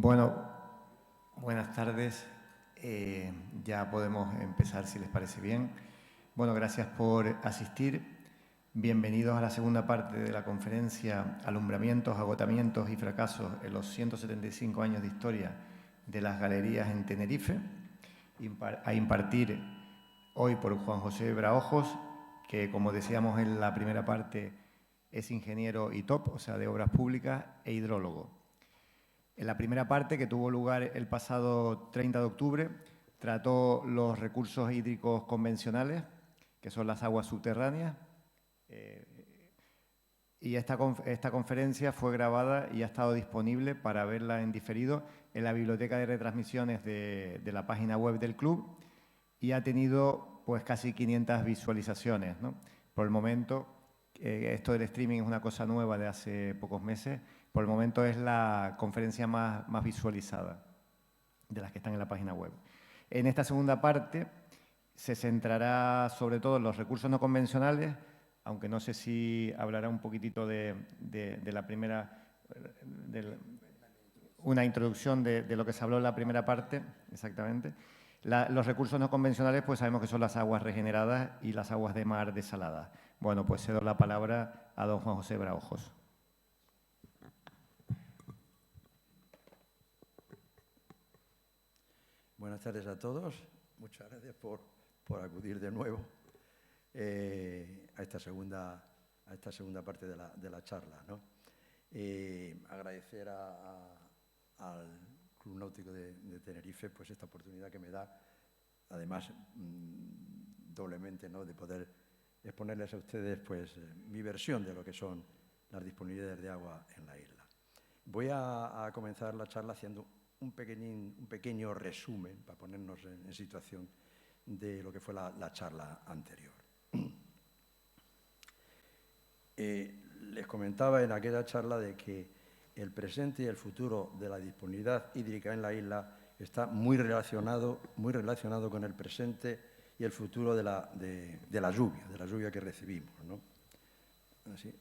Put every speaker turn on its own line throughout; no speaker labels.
Bueno, buenas tardes. Ya podemos empezar, si les parece bien. Bueno, gracias por asistir. Bienvenidos a la segunda parte de la conferencia Alumbramientos, agotamientos y fracasos en los 175 años de historia de las galerías en Tenerife, a impartir hoy por Juan José Braojos, que, como decíamos en la primera parte, es ingeniero ITOP, o sea, de obras públicas, e hidrólogo. En la primera parte, que tuvo lugar el pasado 30 de octubre, trató los recursos hídricos convencionales, que son las aguas subterráneas, y esta conferencia fue grabada y ha estado disponible para verla en diferido en la biblioteca de retransmisiones de la página web del club y ha tenido pues casi 500 visualizaciones, ¿no? Por el momento, esto del streaming es una cosa nueva de hace pocos meses. Por el momento es la conferencia más visualizada de las que están en la página web. En esta segunda parte se centrará sobre todo en los recursos no convencionales, aunque no sé si hablará un poquitito de la primera, una introducción de lo que se habló en la primera parte, exactamente. Los recursos no convencionales, pues sabemos que son las aguas regeneradas y las aguas de mar desaladas. Bueno, pues cedo la palabra a don Juan José Braojos.
Buenas tardes a todos. Muchas gracias por acudir de nuevo a esta segunda parte de la charla, ¿no? Agradecer al Club Náutico de Tenerife pues esta oportunidad que me da, además doblemente, ¿no?, de poder exponerles a ustedes pues mi versión de lo que son las disponibilidades de agua en la isla. Voy a comenzar la charla haciendo un pequeño resumen para ponernos en situación de lo que fue la charla anterior. Les comentaba en aquella charla de que el presente y el futuro de la disponibilidad hídrica en la isla está muy relacionado con el presente y el futuro de la lluvia que recibimos, ¿no? Así.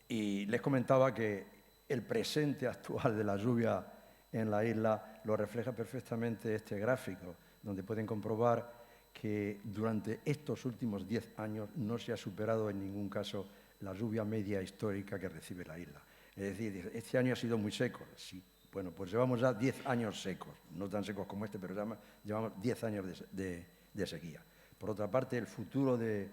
Y les comentaba que el presente actual de la lluvia en la isla lo refleja perfectamente este gráfico, donde pueden comprobar que durante estos últimos 10 años no se ha superado en ningún caso la lluvia media histórica que recibe la isla. Es decir, este año ha sido muy seco, sí. Bueno, pues llevamos ya 10 años secos, no tan secos como este, pero llevamos 10 años de sequía. Por otra parte, el futuro de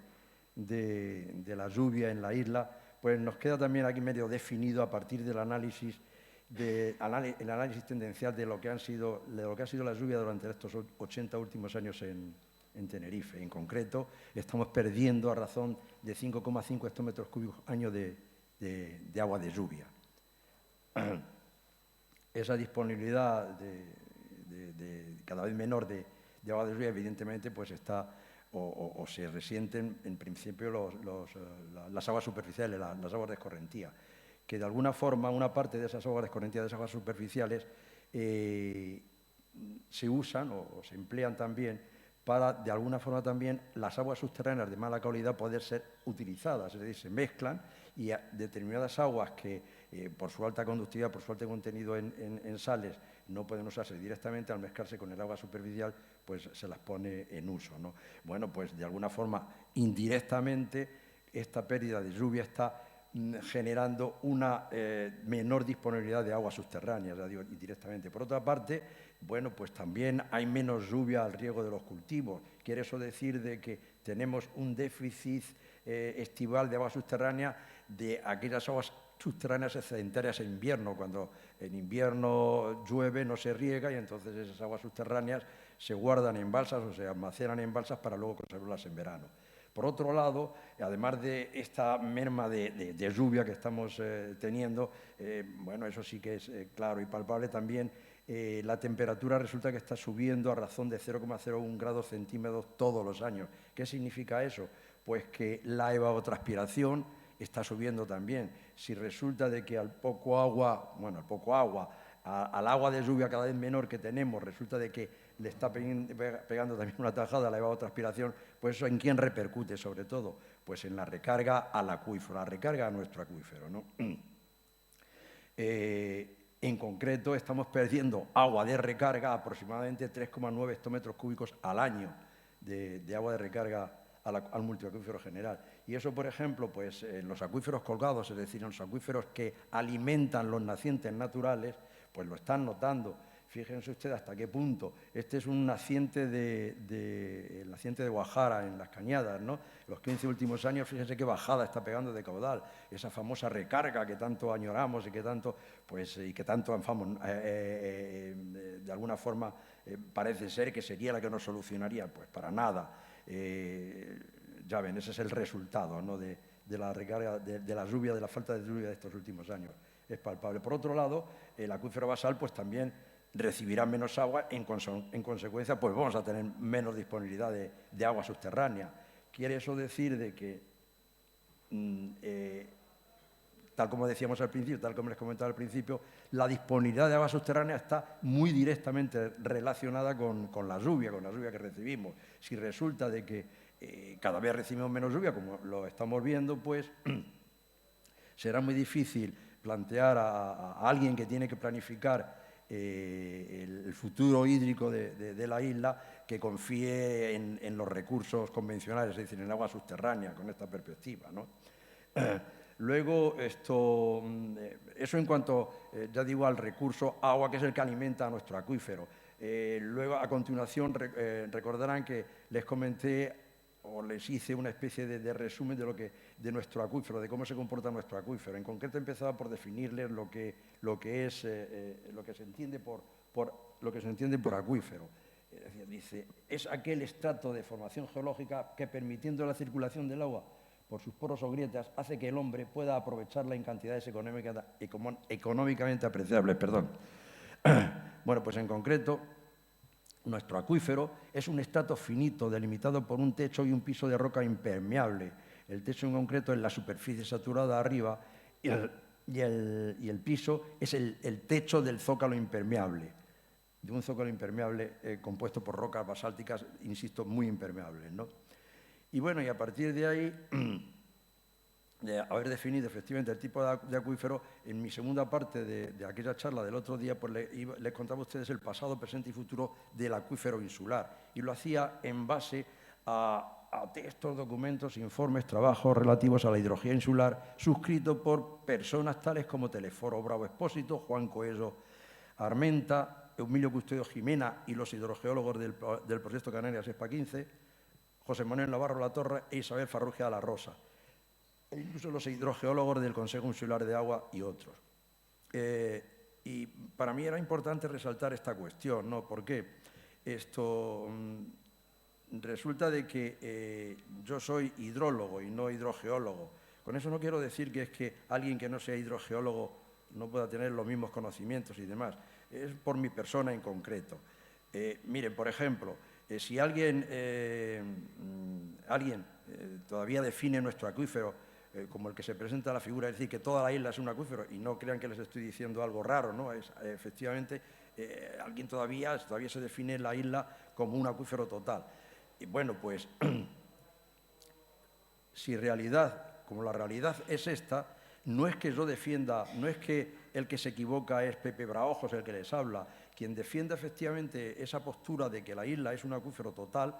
la lluvia en la isla pues nos queda también aquí medio definido a partir del análisis tendencial de lo que ha sido la lluvia durante estos 80 últimos años en Tenerife. En concreto, estamos perdiendo a razón de 5,5 hectómetros cúbicos año de agua de lluvia. Esa disponibilidad de cada vez menor de agua de lluvia, evidentemente, pues está o se resienten en principio las aguas superficiales, las aguas de escorrentía, que de alguna forma una parte de esas aguas de escorrentía, de esas aguas superficiales, se usan o se emplean también para, de alguna forma también, las aguas subterráneas de mala calidad poder ser utilizadas, es decir, se mezclan y determinadas aguas que por su alta conductividad, por su alto contenido en sales, no pueden usarse directamente, al mezclarse con el agua superficial, pues se las pone en uso, ¿no? Bueno, pues de alguna forma, indirectamente, esta pérdida de lluvia está generando una menor disponibilidad de aguas subterráneas, ya digo, indirectamente. Por otra parte, bueno, pues también hay menos lluvia al riego de los cultivos. Quiere eso decir de que tenemos un déficit estival de agua subterránea de aquellas aguas subterráneas excedentarias en invierno. Cuando en invierno llueve, no se riega y entonces esas aguas subterráneas se guardan en balsas o se almacenan en balsas para luego conservarlas en verano. Por otro lado, además de esta merma de lluvia que estamos teniendo, bueno, eso sí que es claro y palpable también, la temperatura resulta que está subiendo a razón de 0,01 grados centímetros todos los años. ¿Qué significa eso? Pues que la evapotranspiración está subiendo también. Si resulta de que al agua de lluvia cada vez menor que tenemos, resulta de que le está pegando también una tajada a la evapotranspiración, pues eso ¿en quién repercute sobre todo? Pues en la recarga al acuífero, la recarga a nuestro acuífero, ¿no? En concreto, estamos perdiendo agua de recarga, aproximadamente 3,9 hectómetros cúbicos al año de agua de recarga al multiacuífero general. Y eso, por ejemplo, pues en los acuíferos colgados, es decir, en los acuíferos que alimentan los nacientes naturales, pues lo están notando. Fíjense ustedes hasta qué punto. Este es un naciente el naciente de Guajara, en las Cañadas, ¿no? Los 15 últimos años, fíjense qué bajada está pegando de caudal. Esa famosa recarga que tanto añoramos y que tanto, de alguna forma, parece ser que sería la que nos solucionaría. Pues para nada. Ya ven, ese es el resultado, ¿no?, de la recarga, de la lluvia, de la falta de lluvia de estos últimos años. Es palpable. Por otro lado, el acuífero basal pues también recibirá menos agua, en consecuencia pues vamos a tener menos disponibilidad de agua subterránea. Quiere eso decir de que, tal como decíamos al principio, tal como les comentaba al principio, la disponibilidad de agua subterránea está muy directamente relacionada con la lluvia que recibimos. Si resulta de que cada vez recibimos menos lluvia, como lo estamos viendo, pues será muy difícil plantear a alguien que tiene que planificar el futuro hídrico de la isla, que confíe en los recursos convencionales, es decir, en el agua subterránea, con esta perspectiva, ¿no? Luego, eso en cuanto, ya digo, al recurso agua, que es el que alimenta a nuestro acuífero. Luego, a continuación, recordarán que les comenté o les hice una especie de resumen de nuestro acuífero, de cómo se comporta nuestro acuífero. En concreto, empezaba por definirles lo que se entiende por acuífero. Es decir, dice, es aquel estrato de formación geológica que, permitiendo la circulación del agua por sus poros o grietas, hace que el hombre pueda aprovecharla en cantidades económicamente apreciables. Bueno, pues en concreto, nuestro acuífero es un estrato finito delimitado por un techo y un piso de roca impermeable. El techo en concreto es la superficie saturada arriba y el piso es el techo del zócalo impermeable, de un zócalo impermeable compuesto por rocas basálticas, insisto, muy impermeables, ¿no? Y bueno, y a partir de ahí, de haber definido efectivamente el tipo de acuífero, en mi segunda parte de aquella charla del otro día, pues les contaba a ustedes el pasado, presente y futuro del acuífero insular. Y lo hacía en base a textos, documentos, informes, trabajos relativos a la hidrología insular, suscritos por personas tales como Telesforo Bravo Expósito, Juan Coello Armenta, Emilio Custodio Jimena y los hidrogeólogos del proyecto Canarias ESPA 15, José Manuel Navarro Latorre e Isabel Farrugia de la Rosa, e incluso los hidrogeólogos del Consejo Insular de Agua y otros. Y para mí era importante resaltar esta cuestión, ¿no? ¿Por qué? Resulta de que yo soy hidrólogo y no hidrogeólogo. Con eso no quiero decir que es que alguien que no sea hidrogeólogo no pueda tener los mismos conocimientos y demás. Es por mi persona en concreto. Miren, por ejemplo, si alguien todavía define nuestro acuífero como el que se presenta en la figura, es decir, que toda la isla es un acuífero, y no crean que les estoy diciendo algo raro, ¿no? Efectivamente, alguien todavía se define la isla como un acuífero total. Y bueno, pues, como la realidad es esta, no es que yo defienda, no es que el que se equivoca es Pepe Braojos el que les habla. Quien defienda efectivamente esa postura de que la isla es un acuífero total,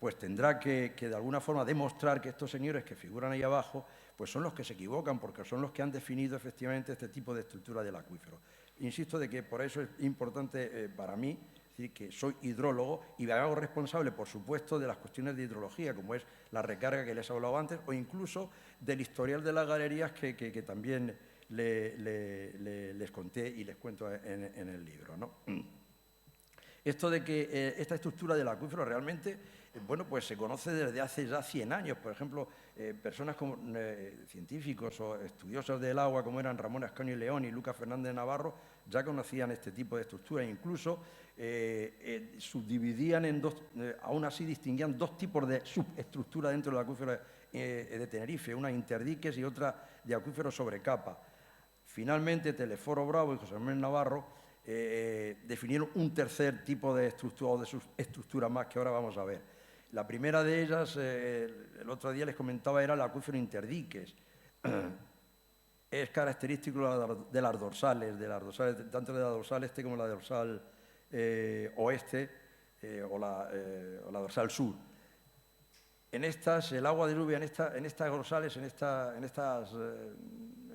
pues tendrá que de alguna forma demostrar que estos señores que figuran ahí abajo pues son los que se equivocan, porque son los que han definido efectivamente este tipo de estructura del acuífero. Insisto de que por eso es importante para mí, es decir, que soy hidrólogo y me hago responsable, por supuesto, de las cuestiones de hidrología, como es la recarga que les he hablado antes, o incluso del historial de las galerías que también les conté y les cuento en el libro, ¿no? Esto de que esta estructura del acuífero realmente, bueno, pues se conoce desde hace ya 100 años. Por ejemplo, personas como científicos o estudiosos del agua, como eran Ramón Ascanio y León y Lucas Fernández Navarro, ya conocían este tipo de estructura. Incluso subdividían en dos, aún así distinguían dos tipos de subestructura dentro del acuífero de Tenerife, una interdiques y otra de acuífero sobre capa. Finalmente, Telesforo Bravo y José Manuel Navarro definieron un tercer tipo de estructura o de subestructura más que ahora vamos a ver. La primera de ellas, el otro día les comentaba, era el acuífero interdiques. es característico de las dorsales, tanto de la dorsal este como la dorsal oeste o la dorsal sur. En estas, el agua de lluvia, en estas dorsales, en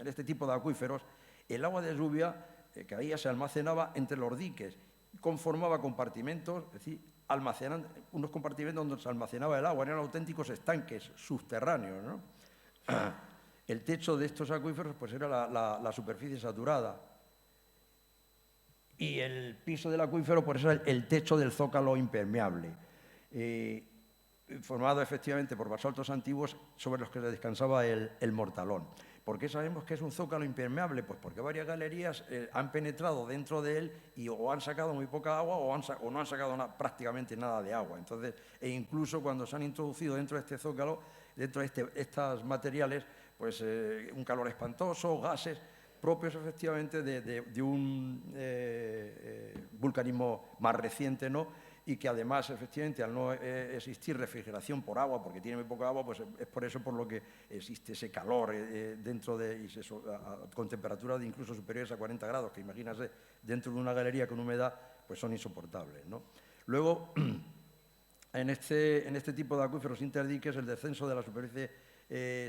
este tipo de acuíferos, el agua de lluvia que caía se almacenaba entre los diques, conformaba compartimentos, es decir, unos compartimentos donde se almacenaba el agua, eran auténticos estanques subterráneos, ¿no? El techo de estos acuíferos pues era la superficie saturada y el piso del acuífero pues era el techo del zócalo impermeable, formado efectivamente por basaltos antiguos sobre los que descansaba el mortalón. ¿Por qué sabemos que es un zócalo impermeable? Pues porque varias galerías han penetrado dentro de él y o han sacado muy poca agua o no han sacado prácticamente nada de agua. Entonces, e incluso cuando se han introducido dentro de este zócalo, dentro de estos materiales, pues un calor espantoso, gases propios efectivamente de un vulcanismo más reciente, ¿no? Y que además, efectivamente, al no existir refrigeración por agua, porque tiene muy poca agua, pues es por eso por lo que existe ese calor dentro con temperaturas incluso superiores a 40 grados, que imagínate, dentro de una galería con humedad, pues son insoportables, ¿no? Luego, en este tipo de acuíferos interdiques, el descenso de la superficie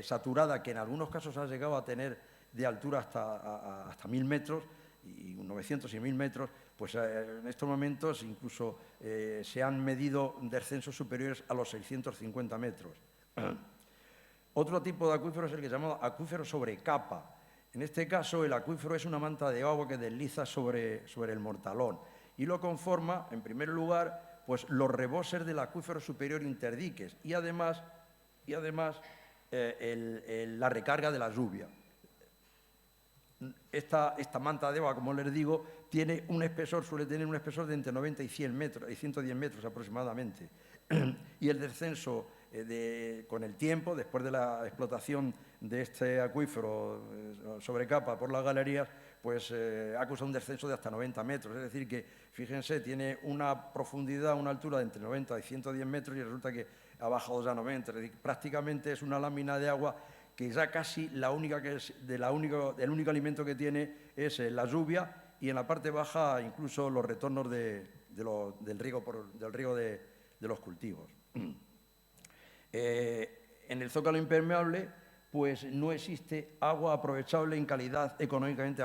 saturada, que en algunos casos ha llegado a tener de altura hasta 1000 metros, y 900 y 1000 metros, pues en estos momentos incluso se han medido descensos superiores a los 650 metros. Otro tipo de acuífero es el que se llama acuífero sobre capa. En este caso, el acuífero es una manta de agua que desliza sobre el mortalón y lo conforma, en primer lugar, pues los reboses del acuífero superior interdiques y además la recarga de la lluvia. Esta manta de agua, como les digo, suele tener un espesor de entre 90 y 100 metros, y 110 metros aproximadamente. Y el descenso con el tiempo, después de la explotación de este acuífero sobre capa por las galerías, pues ha causado un descenso de hasta 90 metros. Es decir que, fíjense, tiene una profundidad, una altura de entre 90 y 110 metros y resulta que ha bajado ya a 90. Es decir, prácticamente es una lámina de agua que ya casi el único alimento que tiene es la lluvia y en la parte baja incluso los retornos del riego de los cultivos. En el zócalo impermeable pues no existe agua aprovechable en calidad económicamente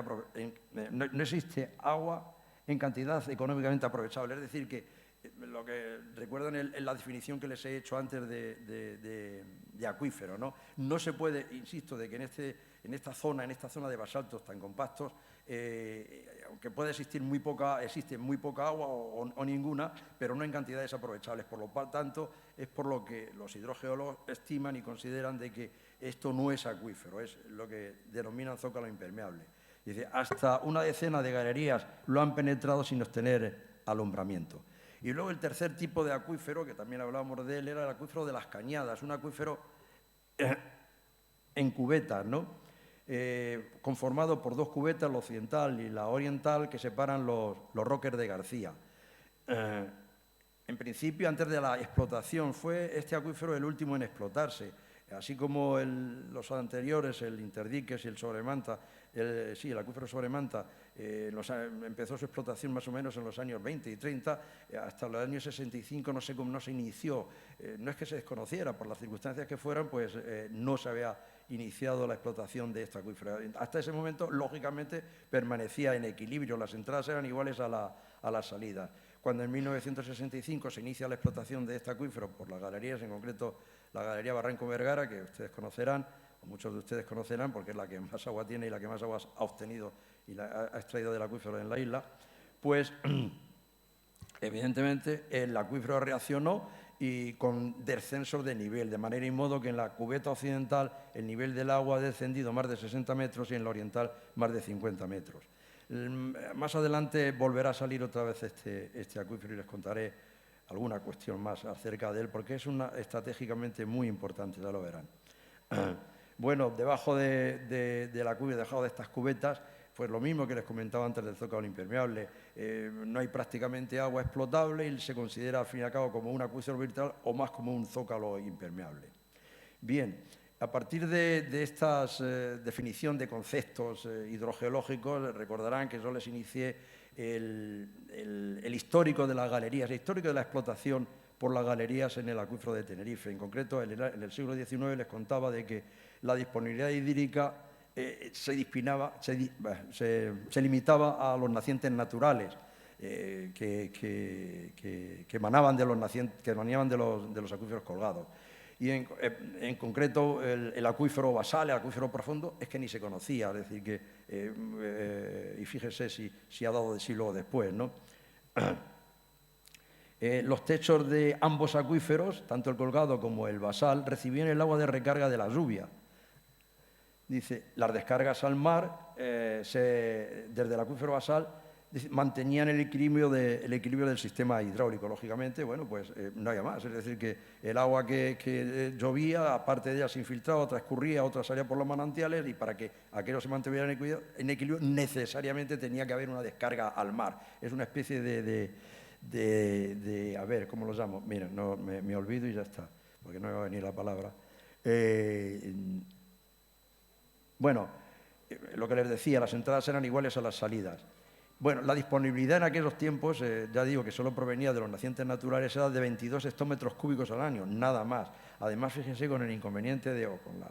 no existe agua en cantidad económicamente aprovechable. Es decir, que lo que recuerdan en la definición que les he hecho antes de acuífero, ¿no? No se puede, insisto, de que en esta zona de basaltos tan compactos, aunque puede existir existe muy poca agua o ninguna, pero no en cantidades aprovechables. Por lo tanto, es por lo que los hidrogeólogos estiman y consideran de que esto no es acuífero, es lo que denominan zócalo impermeable. Dice, hasta una decena de galerías lo han penetrado sin obtener alumbramiento. Y luego el tercer tipo de acuífero, que también hablábamos de él, era el acuífero de las cañadas, un acuífero en cubetas, ¿no? Conformado por dos cubetas, la occidental y la oriental, que separan los roques de García. En principio, antes de la explotación, fue este acuífero el último en explotarse. Así como los anteriores, el interdiques y el sobremanta, el acuífero sobremanta, empezó su explotación más o menos en los años 20 y 30, hasta los años 65 no sé cómo no se inició, no es que se desconociera, por las circunstancias que fueran, pues no se había iniciado la explotación de este acuífero. Hasta ese momento, lógicamente, permanecía en equilibrio, las entradas eran iguales a las salidas. Cuando en 1965 se inicia la explotación de este acuífero por las galerías, en concreto la Galería Barranco Vergara, que ustedes conocerán, o muchos de ustedes conocerán, porque es la que más agua tiene y la que más agua ha obtenido y ha extraído del acuífero en la isla, pues evidentemente el acuífero reaccionó y con descensos de nivel, de manera y modo que en la cubeta occidental el nivel del agua ha descendido más de 60 metros y en la oriental más de 50 metros. Más adelante volverá a salir otra vez este acuífero y les contaré alguna cuestión más acerca de él, porque es estratégicamente muy importante, ya lo verán. Bueno, debajo de la cubeta, debajo de estas cubetas, pues lo mismo que les comentaba antes del zócalo impermeable, no hay prácticamente agua explotable y se considera al fin y al cabo como un acuífero virtual o más como un zócalo impermeable. Bien, A partir de esta definición de conceptos hidrogeológicos, recordarán que yo les inicié el histórico de las galerías, el histórico de la explotación por las galerías en el acuífero de Tenerife. En concreto, en el siglo XIX les contaba de que la disponibilidad hídrica se limitaba a los nacientes naturales que emanaban de los acuíferos colgados. Y en concreto el acuífero basal, el acuífero profundo, es que ni se conocía, es decir, que, y fíjese si ha dado de sí luego después, ¿no? Los techos de ambos acuíferos, tanto el colgado como el basal, recibían el agua de recarga de la lluvia. Dice, las descargas al mar, desde el acuífero basal, mantenían el equilibrio del sistema hidráulico. Lógicamente, bueno, pues no había más. Es decir, que el agua que llovía, aparte de ella se infiltraba, otra escurría, otra salía por los manantiales, y para que aquello se mantuviera en equilibrio, necesariamente tenía que haber una descarga al mar. Es una especie a ver, ¿cómo lo llamo? Mira, no, me olvido y ya está, porque no me va a venir la palabra. Bueno, lo que les decía, las entradas eran iguales a las salidas. Bueno, la disponibilidad en aquellos tiempos, ya digo que solo provenía de los nacientes naturales, era de 22 hectómetros cúbicos al año, nada más. Además, fíjense con el inconveniente o con la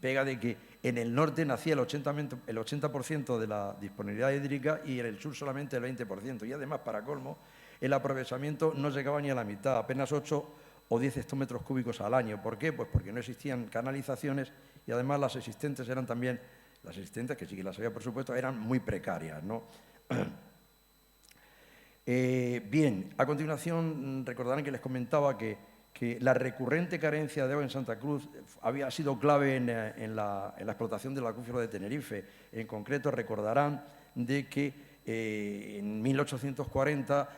pega de que en el norte nacía el 80% de la disponibilidad hídrica y en el sur solamente el 20%. Y además, para colmo, el aprovechamiento no llegaba ni a la mitad, apenas 8 o 10 hectómetros cúbicos al año. ¿Por qué? Pues porque no existían canalizaciones y además las existentes eran también, que sí que las había por supuesto, eran muy precarias, ¿no? Bien, a continuación recordarán que les comentaba que la recurrente carencia de agua en Santa Cruz había sido clave en la explotación del acuífero de Tenerife. En concreto, recordarán de que en 1840,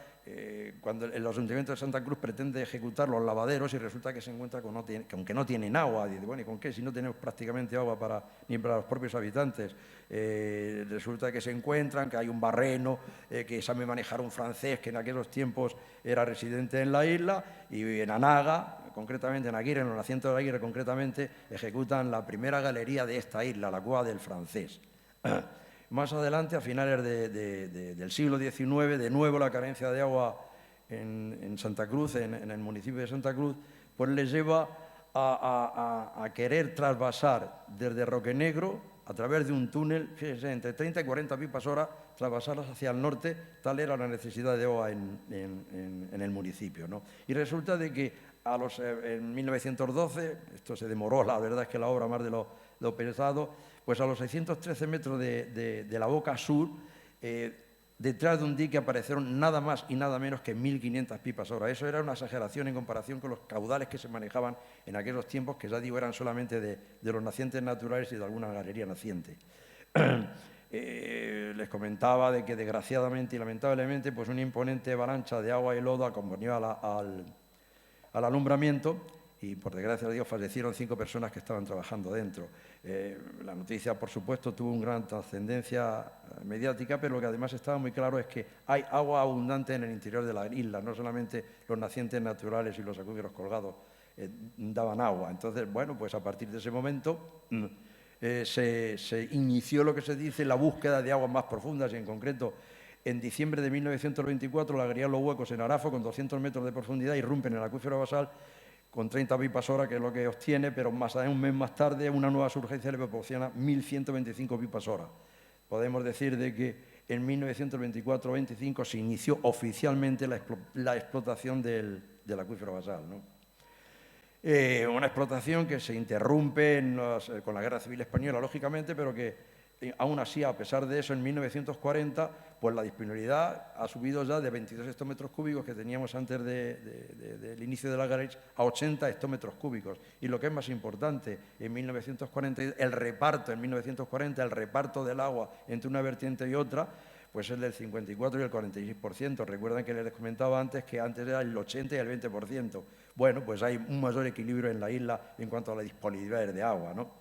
cuando el Ayuntamiento de Santa Cruz pretende ejecutar los lavaderos y resulta que se encuentra con que aunque no tienen agua, dice, bueno, ¿y con qué? Si no tenemos prácticamente agua ni para los propios habitantes. Resulta que se encuentran que hay un barreno que sabe manejar un francés que en aquellos tiempos era residente en la isla, y en Anaga, concretamente en Aguirre, en los nacientes de Aguirre concretamente, ejecutan la primera galería de esta isla, la Cueva del Francés. Más adelante, a finales del siglo XIX, de nuevo la carencia de agua en Santa Cruz, en el municipio de Santa Cruz, pues les lleva a querer trasvasar desde Roque Negro, a través de un túnel, fíjense, entre 30 y 40 pipas hora, trasvasarlas hacia el norte, tal era la necesidad de agua en el municipio, ¿no? Y resulta de que en 1912, esto se demoró, la verdad es que la obra más de lo pesado, pues a los 613 metros de la boca sur, detrás de un dique aparecieron nada más y nada menos que 1.500 pipas hora. Eso era una exageración en comparación con los caudales que se manejaban en aquellos tiempos, que ya digo eran solamente de los nacientes naturales y de alguna galería naciente. Les comentaba de que desgraciadamente y lamentablemente pues una imponente avalancha de agua y lodo acompañó al alumbramiento, y por desgracia de Dios fallecieron 5 personas que estaban trabajando dentro. La noticia, por supuesto, tuvo una gran trascendencia mediática, pero lo que además estaba muy claro es que hay agua abundante en el interior de la isla, no solamente los nacientes naturales y los acuíferos colgados daban agua. Entonces, bueno, pues a partir de ese momento se inició lo que se dice la búsqueda de aguas más profundas, y en concreto en diciembre de 1924 la galería Los Huecos en Arafo, con 200 metros de profundidad, irrumpe en el acuífero basal con 30 pipas hora, que es lo que obtiene, pero un mes más tarde una nueva surgencia le proporciona 1.125 pipas hora. Podemos decir de que en 1924-25 se inició oficialmente la explotación del acuífero basal, ¿no? Una explotación que se interrumpe con la Guerra Civil Española, lógicamente, pero que aún así, a pesar de eso, en 1940, pues la disponibilidad ha subido ya de 22 hectómetros cúbicos que teníamos antes del inicio de la galería a 80 hectómetros cúbicos. Y lo que es más importante, en 1940, el reparto del agua entre una vertiente y otra, pues es del 54 y el 46%. Recuerden que les comentaba antes que antes era el 80 y el 20%. Bueno, pues hay un mayor equilibrio en la isla en cuanto a la disponibilidad de agua, ¿no?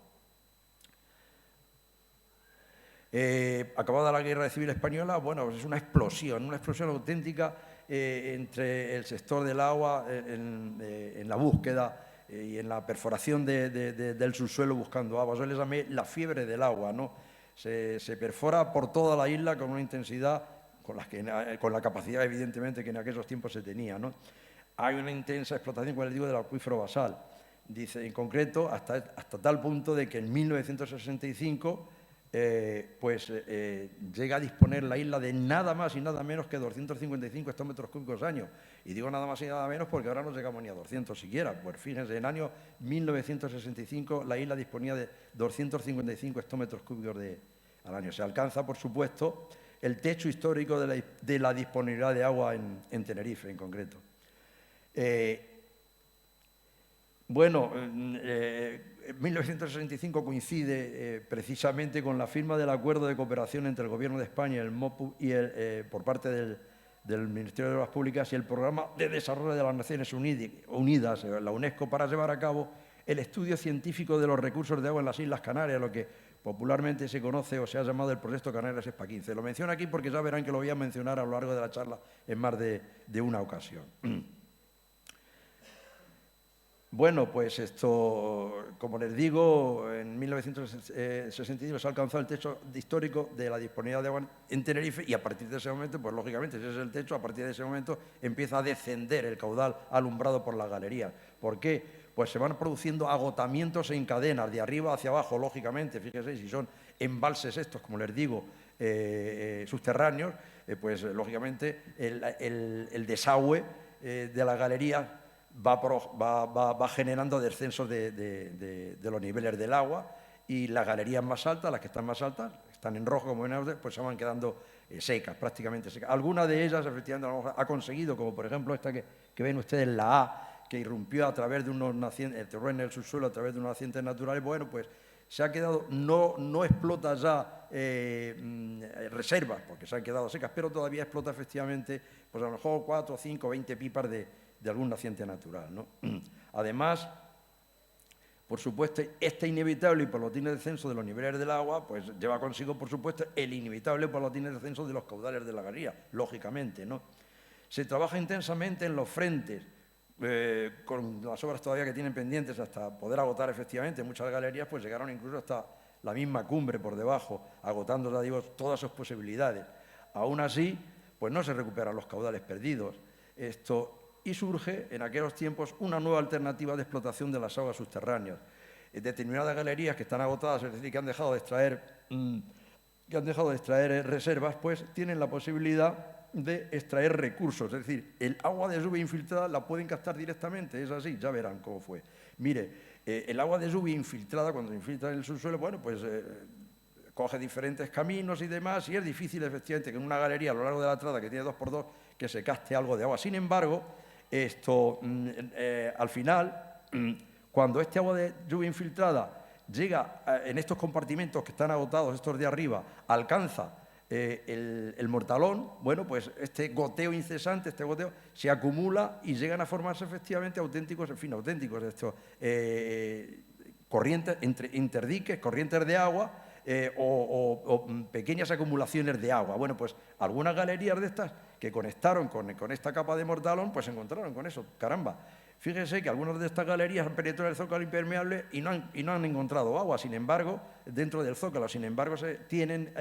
Acabada la Guerra Civil Española, bueno, pues es una explosión auténtica entre el sector del agua en la búsqueda y en la perforación del subsuelo buscando agua. Eso le llamé la fiebre del agua, ¿no? Se perfora por toda la isla con una intensidad con la capacidad, evidentemente, que en aquellos tiempos se tenía, ¿no? Hay una intensa explotación, como les digo, del acuífero basal. Dice, en concreto, hasta tal punto de que en 1965 llega a disponer la isla de nada más y nada menos que 255 hectómetros cúbicos año. Y digo nada más y nada menos porque ahora no llegamos ni a 200 siquiera. Pues fíjense, en el año 1965 la isla disponía de 255 hectómetros cúbicos al año. Se alcanza, por supuesto, el techo histórico de la disponibilidad de agua en Tenerife, en concreto. Bueno, 1965 coincide precisamente con la firma del acuerdo de cooperación entre el Gobierno de España, el MOPU, y por parte del Ministerio de Obras Públicas y el Programa de Desarrollo de las Naciones Unidas, la UNESCO, para llevar a cabo el estudio científico de los recursos de agua en las Islas Canarias, lo que popularmente se conoce o se ha llamado el Proyecto Canarias ESPA 15. Lo menciono aquí porque ya verán que lo voy a mencionar a lo largo de la charla en más de una ocasión. Bueno, pues esto, como les digo, en 1965 se ha alcanzado el techo histórico de la disponibilidad de agua en Tenerife y a partir de ese momento, pues lógicamente, si ese es el techo, a partir de ese momento empieza a descender el caudal alumbrado por las galerías. ¿Por qué? Pues se van produciendo agotamientos en cadenas, de arriba hacia abajo, lógicamente. Fíjense, si son embalses estos, como les digo, subterráneos, pues lógicamente el desagüe de las galerías va generando descensos de los niveles del agua y las galerías más altas, las que están más altas, están en rojo como ven, pues se van quedando secas, prácticamente secas. Algunas de ellas efectivamente ha conseguido, como por ejemplo esta que ven ustedes, la A, que irrumpió a través de unos nacientes, en el subsuelo a través de unos nacientes naturales, bueno, pues se ha quedado, no explota ya reservas, porque se han quedado secas, pero todavía explota efectivamente, pues a lo mejor 4, 5, 20 pipas de algún naciente natural, ¿no? Además, por supuesto, este inevitable y paulatino descenso de los niveles del agua, pues lleva consigo, por supuesto, el inevitable y paulatino descenso de los caudales de la galería, lógicamente, ¿no? Se trabaja intensamente en los frentes, con las obras todavía que tienen pendientes hasta poder agotar efectivamente. Muchas galerías pues llegaron incluso hasta la misma cumbre por debajo, agotando, ya digo, todas sus posibilidades. Aún así, pues no se recuperan los caudales perdidos. Y surge en aquellos tiempos una nueva alternativa de explotación de las aguas subterráneas. Determinadas galerías que están agotadas, es decir, que han dejado de extraer reservas, pues tienen la posibilidad de extraer recursos, es decir, el agua de lluvia infiltrada la pueden captar directamente, es así, ya verán cómo fue. Mire, el agua de lluvia infiltrada, cuando se infiltra en el subsuelo, bueno, pues coge diferentes caminos y demás, y es difícil, efectivamente, que en una galería a lo largo de la trada, que tiene 2x2, que se capte algo de agua. Sin embargo, al final, cuando este agua de lluvia infiltrada llega en estos compartimentos que están agotados, estos de arriba, alcanza el mortalón, bueno, pues este goteo incesante, se acumula y llegan a formarse efectivamente auténticos corrientes, interdiques, corrientes de agua o pequeñas acumulaciones de agua. Bueno, pues algunas galerías de estas que conectaron con esta capa de mortalón, pues se encontraron con eso. Caramba, fíjense que algunas de estas galerías han penetrado el zócalo impermeable y no han encontrado agua, sin embargo, dentro del zócalo, tienen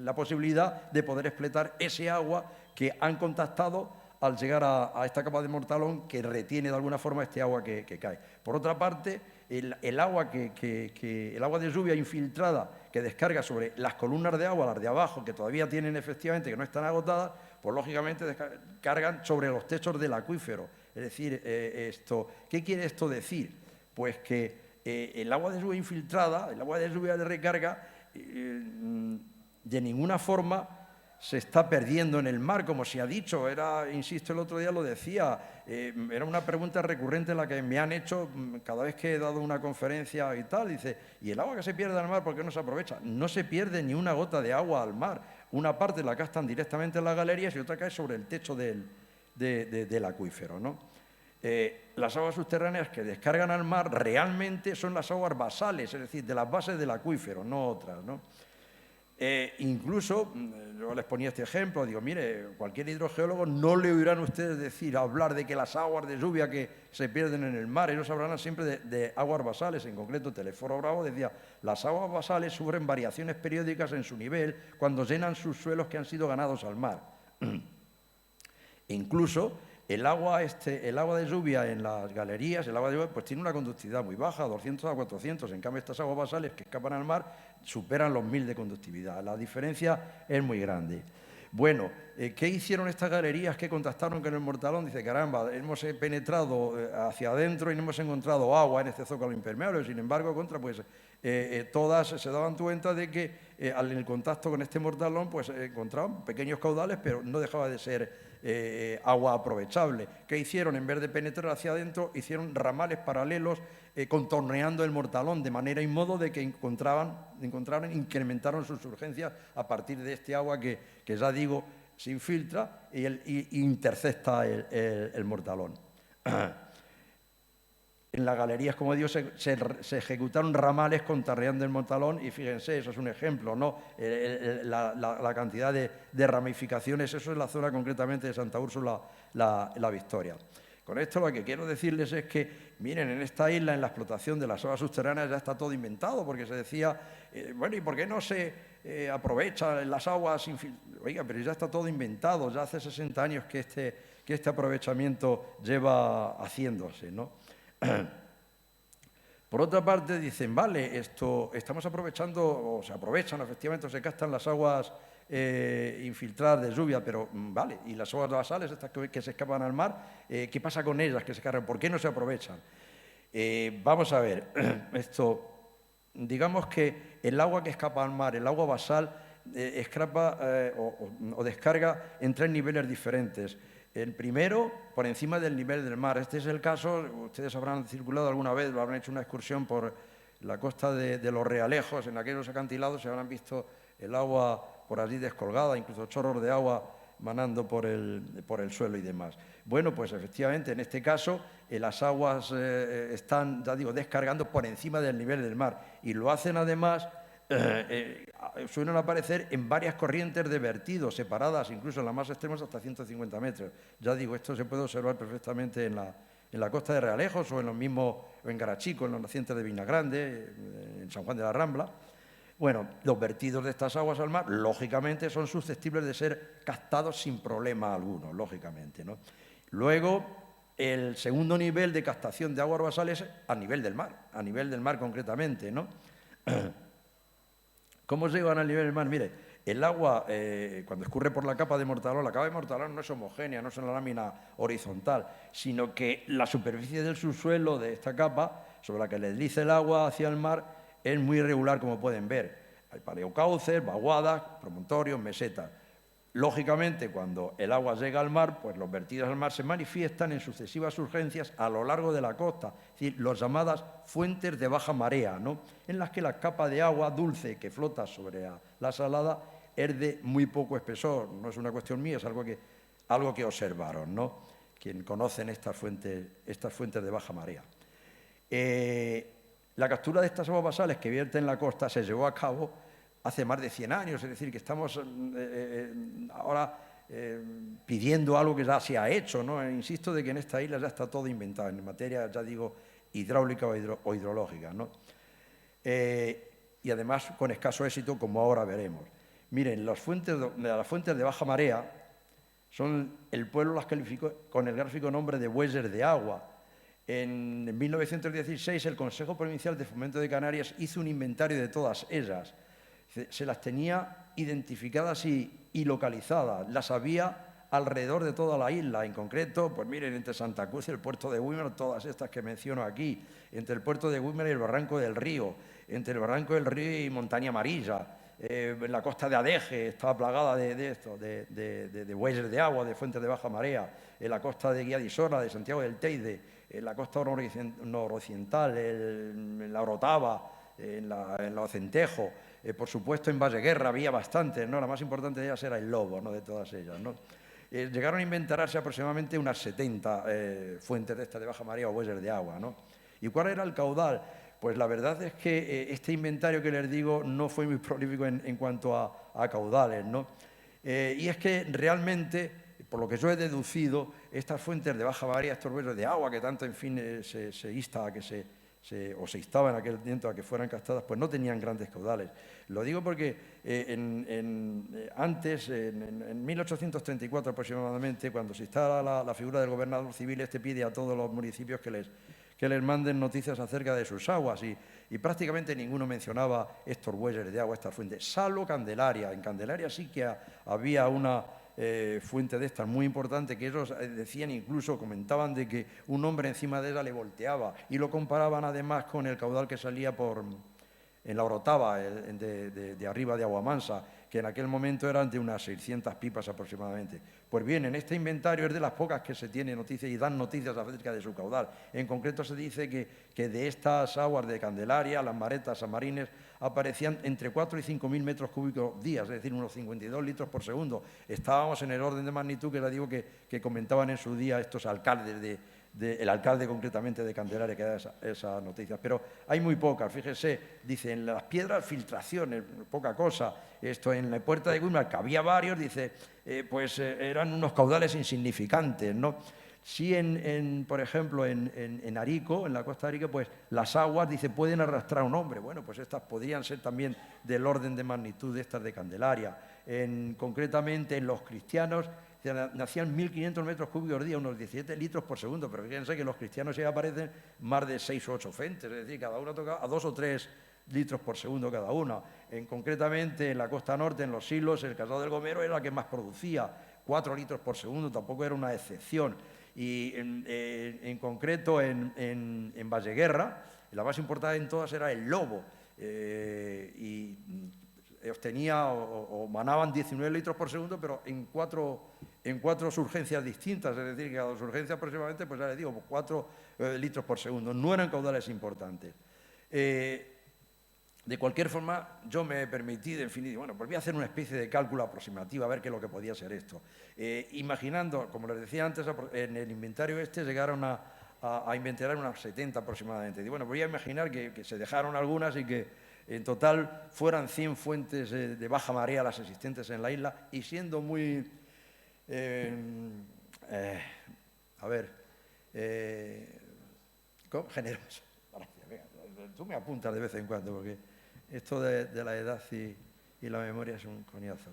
la posibilidad de poder explotar ese agua que han contactado al llegar a esta capa de mortalón que retiene de alguna forma este agua que cae. Por otra parte, el agua de lluvia infiltrada que descarga sobre las columnas de agua, las de abajo, que todavía tienen efectivamente, que no están agotadas, pues lógicamente descargan sobre los techos del acuífero. Es decir, ¿qué quiere esto decir? Pues que el agua de lluvia infiltrada, el agua de lluvia de recarga, de ninguna forma se está perdiendo en el mar, como se ha dicho. Insisto, el otro día lo decía, era una pregunta recurrente la que me han hecho cada vez que he dado una conferencia y tal. Dice, ¿y el agua que se pierde al mar por qué no se aprovecha? No se pierde ni una gota de agua al mar. Una parte la captan directamente en las galerías y otra cae sobre el techo del acuífero, ¿no? Las aguas subterráneas que descargan al mar realmente son las aguas basales, es decir, de las bases del acuífero, no otras, ¿no? Incluso, yo les ponía este ejemplo, digo, mire, cualquier hidrogeólogo no le oirán ustedes hablar de que las aguas de lluvia que se pierden en el mar, ellos hablarán siempre de aguas basales. En concreto, Telesforo Bravo decía, las aguas basales sufren variaciones periódicas en su nivel cuando llenan sus suelos que han sido ganados al mar. Incluso el agua de lluvia en las galerías, el agua de lluvia, pues tiene una conductividad muy baja, 200 a 400. En cambio, estas aguas basales que escapan al mar superan los 1000 de conductividad. La diferencia es muy grande. Bueno, ¿qué hicieron estas galerías que contactaron con el Mortalón? Dice, caramba, hemos penetrado hacia adentro y no hemos encontrado agua en este zócalo impermeable. Sin embargo, todas se daban cuenta de que en el contacto con este Mortalón pues encontraban pequeños caudales, pero no dejaba de ser agua aprovechable. ¿Qué hicieron? En vez de penetrar hacia adentro, hicieron ramales paralelos contorneando el Mortalón, de manera y modo de que incrementaron sus urgencias a partir de este agua que ya digo, se infiltra y intercepta el Mortalón. En las galerías, como digo, se ejecutaron ramales contorneando el Mortalón y fíjense, eso es un ejemplo, ¿no? La cantidad de ramificaciones, eso es la zona concretamente de Santa Úrsula, la Victoria. Con esto lo que quiero decirles es que, miren, en esta isla, en la explotación de las aguas subterráneas ya está todo inventado, porque se decía, bueno, ¿y por qué no se aprovechan las aguas? Oiga, pero ya está todo inventado, ya hace 60 años que este aprovechamiento lleva haciéndose, ¿no? Por otra parte, dicen, vale, estamos aprovechando, o se aprovechan, efectivamente, o se captan las aguas infiltradas de lluvia, pero vale, y las aguas basales, estas que se escapan al mar, ¿qué pasa con ellas que se cargan? ¿Por qué no se aprovechan? Vamos a ver, digamos que el agua que escapa al mar, el agua basal, escapa o descarga en 3 niveles diferentes. El primero, por encima del nivel del mar. Este es el caso, ustedes habrán circulado alguna vez, habrán hecho una excursión por la costa de Los Realejos, en aquellos acantilados se habrán visto el agua por allí descolgada, incluso chorros de agua manando por el suelo y demás. Bueno, pues efectivamente, en este caso, las aguas están, ya digo, descargando por encima del nivel del mar y lo hacen además. Suelen aparecer en varias corrientes de vertido, separadas, incluso en las más extremas hasta 150 metros. Ya digo, esto se puede observar perfectamente en la costa de Realejos o en Garachico, en los nacientes de Vinagrande, en San Juan de la Rambla. Bueno, los vertidos de estas aguas al mar, lógicamente, son susceptibles de ser captados sin problema alguno, lógicamente, ¿no? Luego, el segundo nivel de captación de aguas basales a nivel del mar concretamente, ¿no? ¿Cómo llegan al nivel del mar? Mire, el agua, cuando escurre por la capa de Mortalón, la capa de Mortalón no es homogénea, no es una lámina horizontal, sino que la superficie del subsuelo de esta capa, sobre la que le desliza el agua hacia el mar, es muy irregular, como pueden ver. Hay paleocauces, vaguadas, promontorios, mesetas. Lógicamente, cuando el agua llega al mar, pues los vertidos al mar se manifiestan en sucesivas urgencias a lo largo de la costa, es decir, las llamadas fuentes de baja marea, ¿no? En las que la capa de agua dulce que flota sobre la salada es de muy poco espesor. No es una cuestión mía, es algo que observaron, ¿no? Quien conocen estas fuentes de baja marea. La captura de estas aguas basales que vierten en la costa se llevó a cabo hace más de 100 años, es decir, que estamos ahora pidiendo algo que ya se ha hecho, ¿no? Insisto de que en esta isla ya está todo inventado, en materia, ya digo, hidráulica o hidrológica, ¿no? Y además con escaso éxito, como ahora veremos. Miren, las fuentes de baja marea son, el pueblo las calificó con el gráfico nombre de bueyes de agua. En 1916 el Consejo Provincial de Fomento de Canarias hizo un inventario de todas ellas. Se las tenía identificadas y localizadas, las había alrededor de toda la isla, en concreto, pues miren, entre Santa Cruz y el puerto de Güímar, todas estas que menciono aquí, entre el puerto de Güímar y el Barranco del Río, entre el Barranco del Río y Montaña Amarilla, en la costa de Adeje estaba plagada de bueyes de agua, de fuentes de baja marea, en la costa de Guía de Isora, de Santiago del Teide, en la costa noroccidental, en la Orotava, en la Ocentejo. Por supuesto, en Valleguerra había bastantes, ¿no? La más importante de ellas era el Lobo, ¿no? De todas ellas, ¿no? Llegaron a inventarse aproximadamente unas 70 fuentes de estas de baja marea o bueyes de agua, ¿no? ¿Y cuál era el caudal? Pues la verdad es que este inventario que les digo no fue muy prolífico en cuanto a caudales, ¿no? Y es que realmente, por lo que yo he deducido, estas fuentes de baja marea, estos ríos de agua que tanto, en fin, se insta a que se instaba en aquel tiempo a que fueran captadas, pues no tenían grandes caudales. Lo digo porque antes, en 1834 aproximadamente, cuando se instala la figura del gobernador civil, este pide a todos los municipios que les manden noticias acerca de sus aguas y prácticamente ninguno mencionaba estos bueyes de agua, estas fuentes, salvo Candelaria. En Candelaria sí que había una fuente de estas muy importante que ellos decían, incluso comentaban de que un hombre encima de ella le volteaba y lo comparaban además con el caudal que salía en la Orotava, de arriba de Aguamansa, que en aquel momento eran de unas 600 pipas aproximadamente. Pues bien, en este inventario es de las pocas que se tiene noticias y dan noticias acerca de su caudal. En concreto se dice que de estas aguas de Candelaria, las Maretas, San Marines, aparecían entre 4 y 5.000 metros cúbicos días, es decir, unos 52 litros por segundo. Estábamos en el orden de magnitud que les digo que comentaban en su día estos alcaldes el alcalde concretamente de Candelaria que da esas noticias, pero hay muy pocas, fíjese, dice, en las piedras filtraciones, poca cosa, esto en la puerta de Guimar, que había varios, dice, eran unos caudales insignificantes, ¿no? Sí, por ejemplo, en Arico, en la costa de Arico, pues las aguas, dice, pueden arrastrar a un hombre. Bueno, pues estas podrían ser también del orden de magnitud de estas de Candelaria. Concretamente, en los cristianos, nacían 1.500 metros cúbicos día, unos 17 litros por segundo, pero fíjense que los cristianos ya aparecen más de 6 o 8 fuentes, es decir, cada uno toca a 2 o 3 litros por segundo cada una. Concretamente, en la costa norte, en los Silos, el Casado del Gomero era la que más producía, 4 litros por segundo, tampoco era una excepción. Y en concreto, en Valleguerra, la más importante en todas era el Lobo, y obtenía o manaban 19 litros por segundo, pero en cuatro surgencias distintas, es decir, que cada surgencia aproximadamente, pues ya les digo, 4 litros por segundo. No eran caudales importantes. De cualquier forma, yo me he permitido, en fin, bueno, pues voy a hacer una especie de cálculo aproximativo a ver qué es lo que podía ser esto. Imaginando, como les decía antes, en el inventario llegaron a inventariar unas 70 aproximadamente. Y bueno, voy a imaginar que se dejaron algunas y que en total fueran 100 fuentes de baja marea las existentes en la isla y siendo muy, generoso. Tú me apuntas de vez en cuando, porque esto de la edad y la memoria es un coñazo.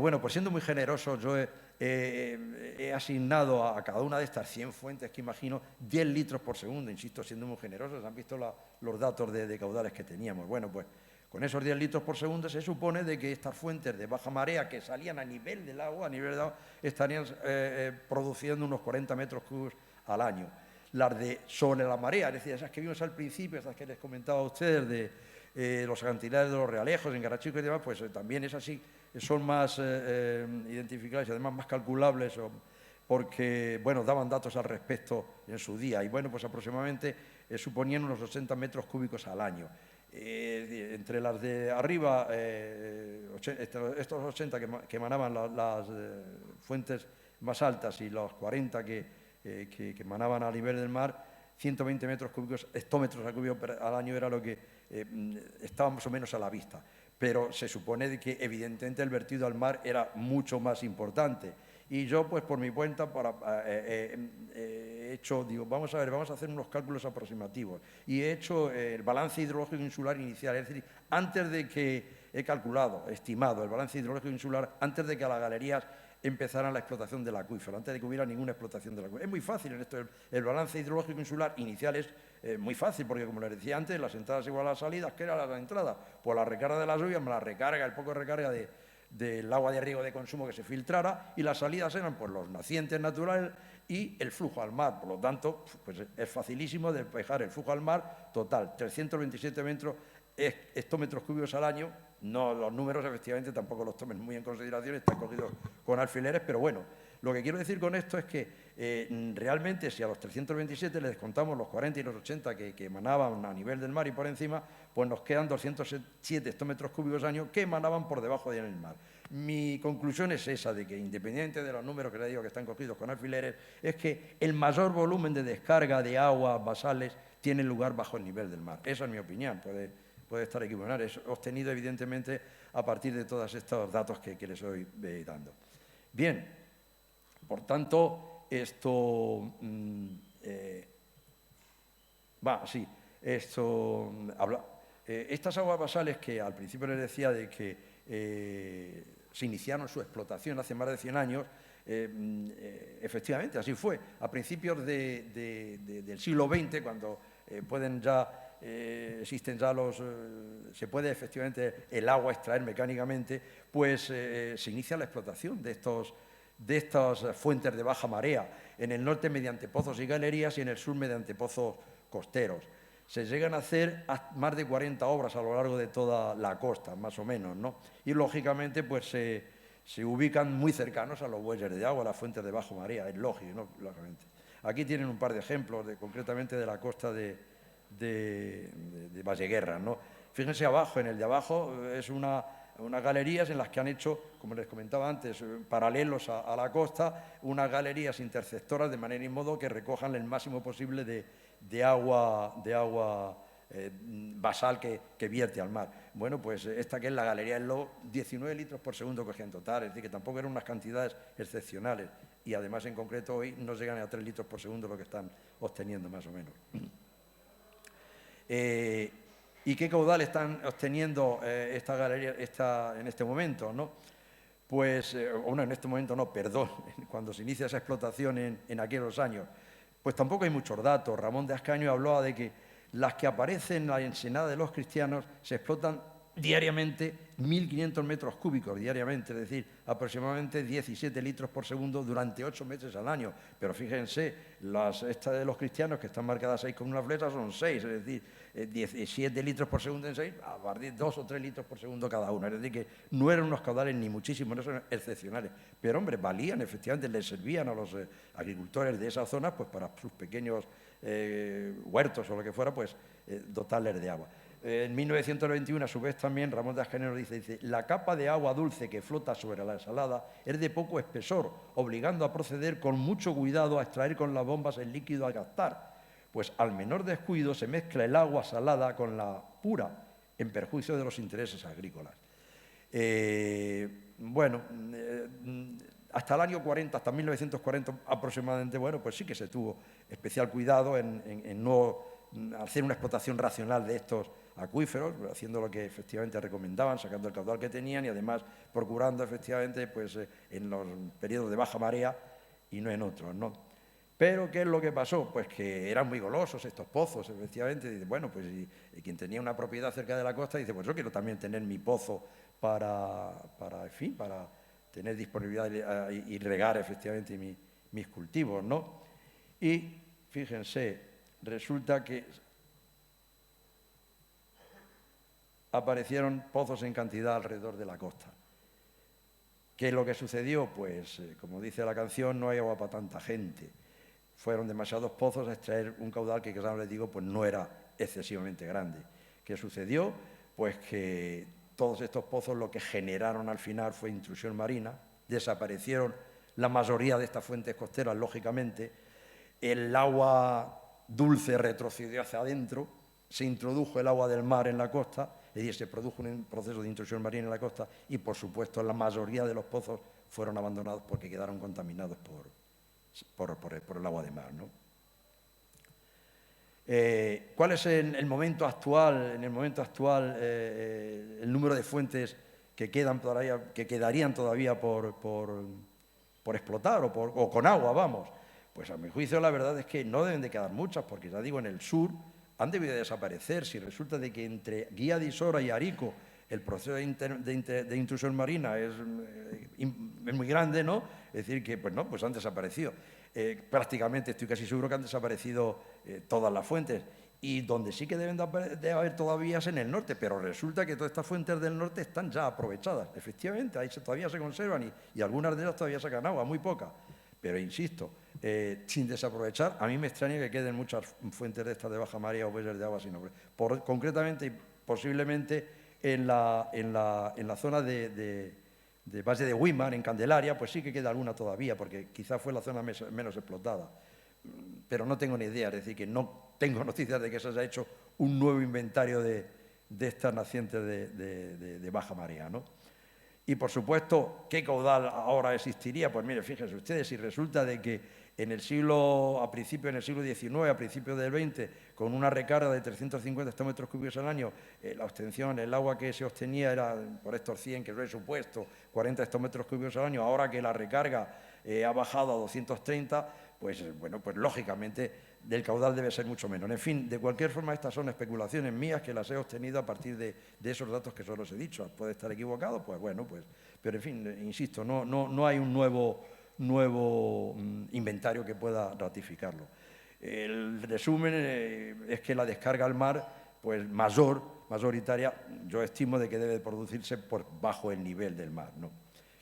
Bueno, pues siendo muy generoso, yo he asignado a cada una de estas 100 fuentes que imagino 10 litros por segundo, insisto, siendo muy generosos. Han visto los datos de caudales que teníamos. Bueno, pues con esos 10 litros por segundo se supone de que estas fuentes de baja marea que salían a nivel del agua, estarían produciendo unos 40 metros cúbicos al año. Las de sobre la marea, es decir, esas que vimos al principio, esas que les comentaba a ustedes de los acantilados de los Realejos, en Garachico y demás, pues también esas sí son más identificables y además más calculables porque, bueno, daban datos al respecto en su día y, bueno, pues aproximadamente suponían unos 80 metros cúbicos al año. Entre las de arriba, estos 80 que emanaban las fuentes más altas y los 40 que emanaban a nivel del mar, 120 metros cúbicos, hectómetros cúbicos al año era lo que estaba más o menos a la vista. Pero se supone que evidentemente el vertido al mar era mucho más importante. Y yo, pues por mi cuenta, he hecho, digo, vamos a hacer unos cálculos aproximativos. Y he hecho el balance hidrológico insular inicial, es decir, antes de que he calculado, estimado el balance hidrológico insular, antes de que a las galerías empezaran la explotación del acuífero, antes de que hubiera ninguna explotación del acuífero. Es muy fácil en esto, el balance hidrológico insular inicial es muy fácil, porque como les decía antes, las entradas igual a las salidas, ¿qué era la entrada? Pues la recarga de las lluvias, me la recarga, el poco de recarga del agua de riego de consumo que se filtrara, y las salidas eran pues los nacientes naturales y el flujo al mar. Por lo tanto, pues es facilísimo despejar el flujo al mar total, 327 hectómetros cúbicos al año. No, los números efectivamente tampoco los tomen muy en consideración, están cogidos con alfileres, pero bueno, Lo que quiero decir con esto es que realmente si a los 327 le descontamos los 40 y los 80 que emanaban a nivel del mar y por encima, pues nos quedan 207 hectómetros cúbicos año que emanaban por debajo del mar. Mi conclusión es esa, de que independiente de los números que le digo que están cogidos con alfileres, es que el mayor volumen de descarga de aguas basales tiene lugar bajo el nivel del mar. Esa es mi opinión, puede estar equivocada, es obtenido evidentemente a partir de todos estos datos que les estoy dando. Bien, por tanto, esto... estas aguas basales que al principio les decía de que se iniciaron su explotación hace más de 100 años, efectivamente, así fue. A principios del siglo XX, cuando existen ya se puede efectivamente el agua extraer mecánicamente, pues se inicia la explotación de estas fuentes de baja marea, en el norte mediante pozos y galerías y en el sur mediante pozos costeros. Se llegan a hacer más de 40 obras a lo largo de toda la costa, más o menos, ¿no? Y, lógicamente, pues se ubican muy cercanos a los bueyes de agua, a las fuentes de baja marea, es lógico, ¿no? Lógicamente. Aquí tienen un par de ejemplos, concretamente de la costa de Valleguerra, ¿no? Fíjense abajo, en el de abajo es unas galerías en las que han hecho, como les comentaba antes, paralelos a la costa, unas galerías interceptoras de manera y modo que recojan el máximo posible de agua basal que vierte al mar. Bueno, pues esta que es la galería del Lobo, 19 litros por segundo cogía en total, es decir, que tampoco eran unas cantidades excepcionales y además en concreto hoy no llegan a 3 litros por segundo lo que están obteniendo más o menos. ¿Y qué caudal están obteniendo esta galería en este momento, ¿no? Pues, en este momento no, perdón, cuando se inicia esa explotación en aquellos años, pues tampoco hay muchos datos. Ramón de Ascaño hablaba de que las que aparecen en la ensenada de los cristianos se explotan diariamente 1.500 metros cúbicos diariamente, es decir, aproximadamente 17 litros por segundo durante 8 meses al año. Pero fíjense, estas de los cristianos que están marcadas ahí con una flecha son 6, es decir, 17 litros por segundo en 6, a partir de 2 o 3 litros por segundo cada uno. Es decir, que no eran unos caudales ni muchísimo, no son excepcionales. Pero, hombre, valían, efectivamente, les servían a los agricultores de esa zona pues para sus pequeños huertos o lo que fuera, pues dotarles de agua. En 1921, a su vez, también Ramón de Ascanio dice, la capa de agua dulce que flota sobre la ensalada es de poco espesor, obligando a proceder con mucho cuidado a extraer con las bombas el líquido a captar, pues al menor descuido se mezcla el agua salada con la pura, en perjuicio de los intereses agrícolas. Hasta el año 40, hasta 1940 aproximadamente, bueno, pues sí que se tuvo especial cuidado en no hacer una explotación racional de estos acuíferos, haciendo lo que efectivamente recomendaban, sacando el caudal que tenían y además procurando efectivamente pues, en los periodos de baja marea y no en otros, ¿no? Pero, ¿qué es lo que pasó? Pues que eran muy golosos estos pozos, efectivamente. Dice, bueno, pues y quien tenía una propiedad cerca de la costa dice, pues yo quiero también tener mi pozo para tener disponibilidad y regar efectivamente mis cultivos, ¿no? Y, fíjense, resulta que aparecieron pozos en cantidad alrededor de la costa. ¿Qué es lo que sucedió? Pues, como dice la canción, no hay agua para tanta gente. Fueron demasiados pozos a extraer un caudal que, como les digo, pues no era excesivamente grande. ¿Qué sucedió? Pues que todos estos pozos lo que generaron al final fue intrusión marina, desaparecieron la mayoría de estas fuentes costeras, lógicamente, el agua dulce retrocedió hacia adentro, se introdujo el agua del mar en la costa, es decir, se produjo un proceso de intrusión marina en la costa y, por supuesto, la mayoría de los pozos fueron abandonados porque quedaron contaminados por el agua de mar, ¿no? ¿Cuál es el momento actual? En el momento actual, el número de fuentes que quedarían todavía por explotar o con agua, vamos. Pues a mi juicio la verdad es que no deben de quedar muchas, porque ya digo, en el sur han debido de desaparecer. Si resulta de que entre Guía de Isora y Arico el proceso de intrusión marina es muy grande, ¿no? Es decir, que pues no, pues han desaparecido. Prácticamente estoy casi seguro que han desaparecido todas las fuentes. Y donde sí que deben de haber todavía es en el norte, pero resulta que todas estas fuentes del norte están ya aprovechadas. Efectivamente, ahí todavía se conservan y algunas de ellas todavía sacan agua, muy pocas. pero insisto, sin desaprovechar, a mí me extraña que queden muchas fuentes de estas de baja marea o bolsas de agua sin nombre. Concretamente y posiblemente en la zona de Valle de Weimar, en Candelaria, pues sí que queda alguna todavía, porque quizás fue la zona menos explotada. Pero no tengo ni idea, es decir, que no tengo noticias de que se haya hecho un nuevo inventario de estas nacientes de baja marea, ¿no? Y, por supuesto, ¿qué caudal ahora existiría? Pues mire, fíjense ustedes, si resulta de que en el siglo XIX, a principios del XX, con una recarga de 350 hectómetros cúbicos al año, la obtención, el agua que se obtenía era, por estos 100 que os he supuesto, 40 hectómetros cúbicos al año, ahora que la recarga ha bajado a 230, pues, bueno, pues lógicamente del caudal debe ser mucho menos. En fin, de cualquier forma, estas son especulaciones mías que las he obtenido a partir de esos datos que solo os he dicho. Puede estar equivocado, pues bueno, pues, pero en fin, insisto, no hay un nuevo inventario que pueda ratificarlo. El resumen es que la descarga al mar, pues mayoritaria, yo estimo de que debe producirse por bajo el nivel del mar, ¿no?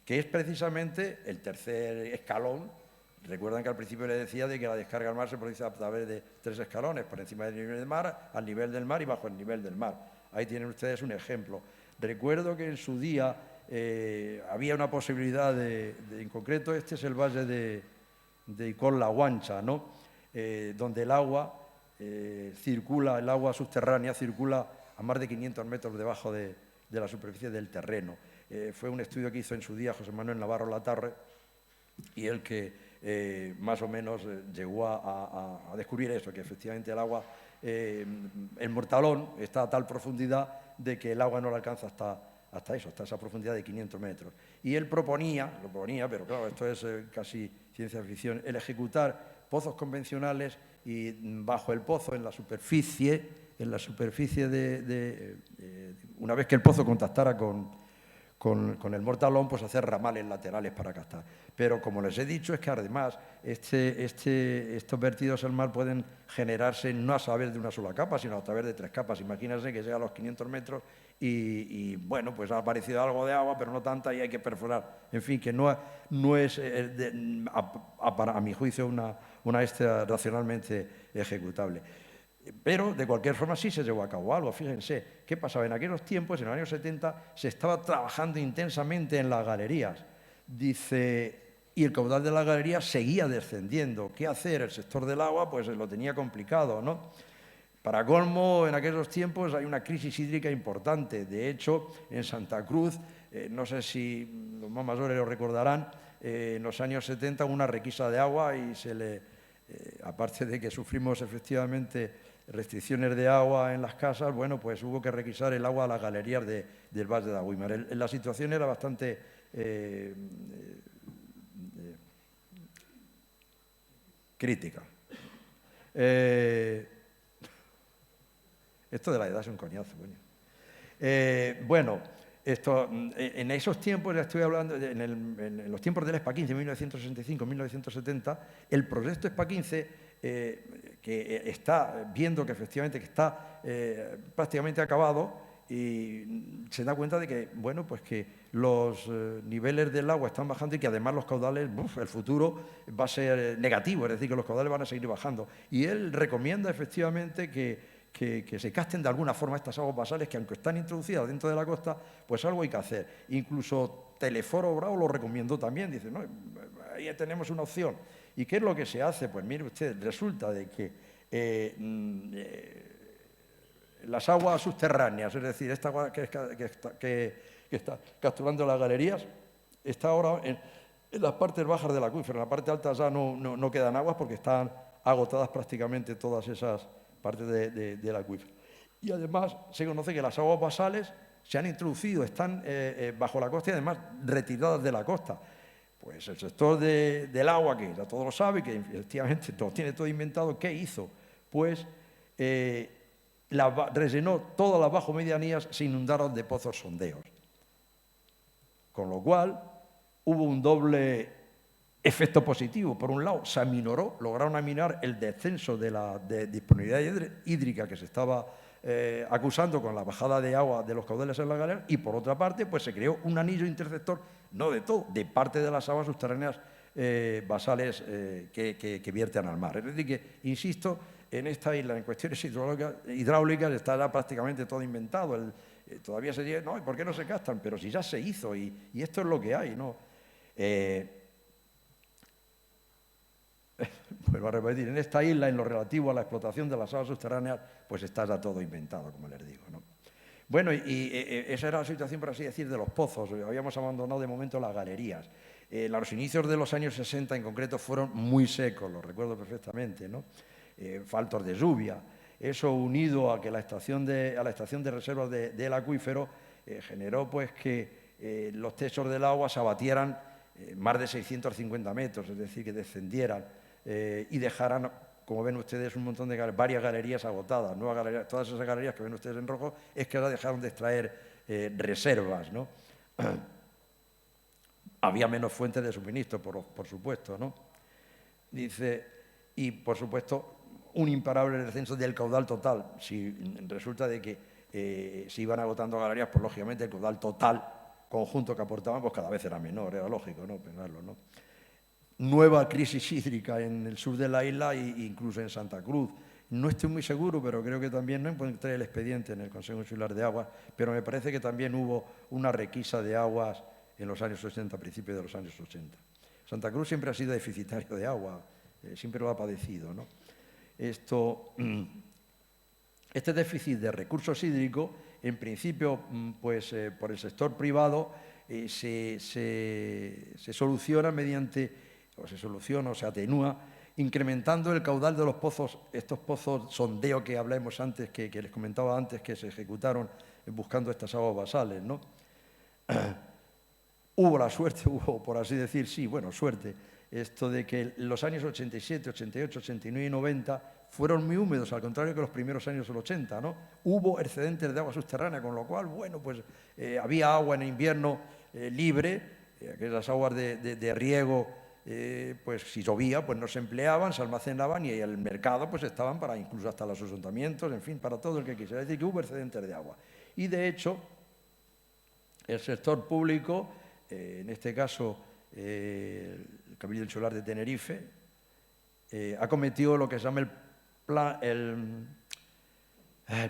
Que es precisamente el tercer escalón. Recuerdan que al principio les decía de que la descarga al mar se produce a través de 3 escalones, por encima del nivel del mar, al nivel del mar y bajo el nivel del mar. Ahí tienen ustedes un ejemplo. Recuerdo que en su día había una posibilidad en concreto, este es el valle de Icón-La Guancha, ¿no? Donde el agua circula, el agua subterránea circula a más de 500 metros debajo de la superficie del terreno. Fue un estudio que hizo en su día José Manuel Navarro Latorre y el que más o menos llegó a descubrir eso, que efectivamente el agua, el Mortalón está a tal profundidad de que el agua no le alcanza hasta esa profundidad de 500 metros. Y él proponía, pero claro, esto es casi ciencia ficción, el ejecutar pozos convencionales y bajo el pozo, en la superficie una vez que el pozo contactara con el Mortalón, pues hacer ramales laterales para captar. Pero, como les he dicho, es que además estos vertidos al mar pueden generarse no a través de una sola capa, sino a través de 3 capas. Imagínense que llega a los 500 metros y bueno, pues ha aparecido algo de agua, pero no tanta, y hay que perforar. En fin, que no es, a mi juicio, una racionalmente ejecutable. Pero, de cualquier forma, sí se llevó a cabo algo. Fíjense, ¿qué pasaba? En aquellos tiempos, en los años 70, se estaba trabajando intensamente en las galerías. Dice, y el caudal de las galerías seguía descendiendo. ¿Qué hacer? El sector del agua, pues lo tenía complicado, ¿no? Para colmo, en aquellos tiempos hay una crisis hídrica importante. De hecho, en Santa Cruz, no sé si los más mayores lo recordarán, en los años 70 hubo una requisa de agua y aparte de que sufrimos efectivamente restricciones de agua en las casas, bueno, pues hubo que requisar el agua a las galerías del Valle de Weimar. La situación era bastante crítica. Esto de la edad es un coñazo, coño. Bueno, en esos tiempos, ya estoy hablando, en los tiempos del ESPA 15, 1965-1970, el proyecto ESPA 15, que está viendo que efectivamente que está prácticamente acabado, y se da cuenta de que, bueno, pues que los niveles del agua están bajando y que además los caudales, el futuro va a ser negativo, es decir, que los caudales van a seguir bajando. Y él recomienda efectivamente que se capten de alguna forma estas aguas basales que, aunque están introducidas dentro de la costa, pues algo hay que hacer. Incluso Teleforo Bravo lo recomendó también, dice, no, ahí tenemos una opción. ¿Y qué es lo que se hace? Pues mire usted, resulta de que las aguas subterráneas, es decir, esta agua que está capturando las galerías, está ahora en las partes bajas del acuífero. En la parte alta ya no quedan aguas porque están agotadas prácticamente todas esas partes del acuífero. Y además se conoce que las aguas basales se han introducido, están bajo la costa y además retiradas de la costa. Pues el sector del agua, que ya todos lo saben, que efectivamente lo tiene todo inventado, ¿qué hizo? Pues rellenó todas las bajo medianías, se inundaron de pozos sondeos. Con lo cual hubo un doble efecto positivo. Por un lado, se aminoró, lograron aminar el descenso de la disponibilidad hídrica que se estaba acusando con la bajada de agua de los caudales en la galera, y por otra parte, pues se creó un anillo interceptor, no de todo, de parte de las aguas subterráneas basales que vierten al mar. Es decir, que, insisto, en esta isla, en cuestiones hidráulicas, está prácticamente todo inventado. Todavía se dice, no, ¿y por qué no se captan? Pero si ya se hizo y esto es lo que hay, ¿no? Vuelvo a repetir, en esta isla, en lo relativo a la explotación de las aguas subterráneas, pues está ya todo inventado, como les digo, ¿no? Bueno, y esa era la situación, por así decir, de los pozos. Habíamos abandonado de momento las galerías. Los inicios de los años 60, en concreto, fueron muy secos, lo recuerdo perfectamente, ¿no? Faltos de lluvia. Eso, unido a que la estación de reservas del acuífero generó pues que los techos del agua se abatieran más de 650 metros, es decir, que descendieran y dejaran, como ven ustedes, un montón de varias galerías agotadas, nuevas galerías. Todas esas galerías que ven ustedes en rojo es que ahora dejaron de extraer reservas, ¿no? Había menos fuentes de suministro, por supuesto, ¿no? Dice, y por supuesto, un imparable descenso del caudal total. Si resulta de que se iban agotando galerías, pues lógicamente el caudal total conjunto que aportaban, pues cada vez era menor, era lógico, ¿no? Pensarlo, ¿no? Nueva crisis hídrica en el sur de la isla e incluso en Santa Cruz. No estoy muy seguro, pero creo que también, no encontré el expediente en el Consejo Insular de Aguas, pero me parece que también hubo una requisa de aguas en los años 80, a principios de los años 80. Santa Cruz siempre ha sido deficitario de agua, siempre lo ha padecido, ¿no? Este déficit de recursos hídricos, en principio, pues por el sector privado, se soluciona o se atenúa incrementando el caudal de los pozos, estos pozos sondeo que hablamos antes, que les comentaba antes, que se ejecutaron buscando estas aguas basales, ¿no? Hubo la suerte, por así decir, sí, bueno, suerte, esto de que los años 87, 88, 89 y 90 fueron muy húmedos, al contrario que los primeros años del 80, ¿no? Hubo excedentes de agua subterránea, con lo cual, bueno, pues había agua en invierno libre, aquellas aguas de riego, pues si llovía, pues no se empleaban, se almacenaban y el mercado pues estaban para incluso hasta los ayuntamientos, en fin, para todo el que quisiera. Es decir, que hubo excedentes de agua. Y de hecho, el sector público, en este caso el Cabildo Insular de Tenerife, ha cometido lo que se llama el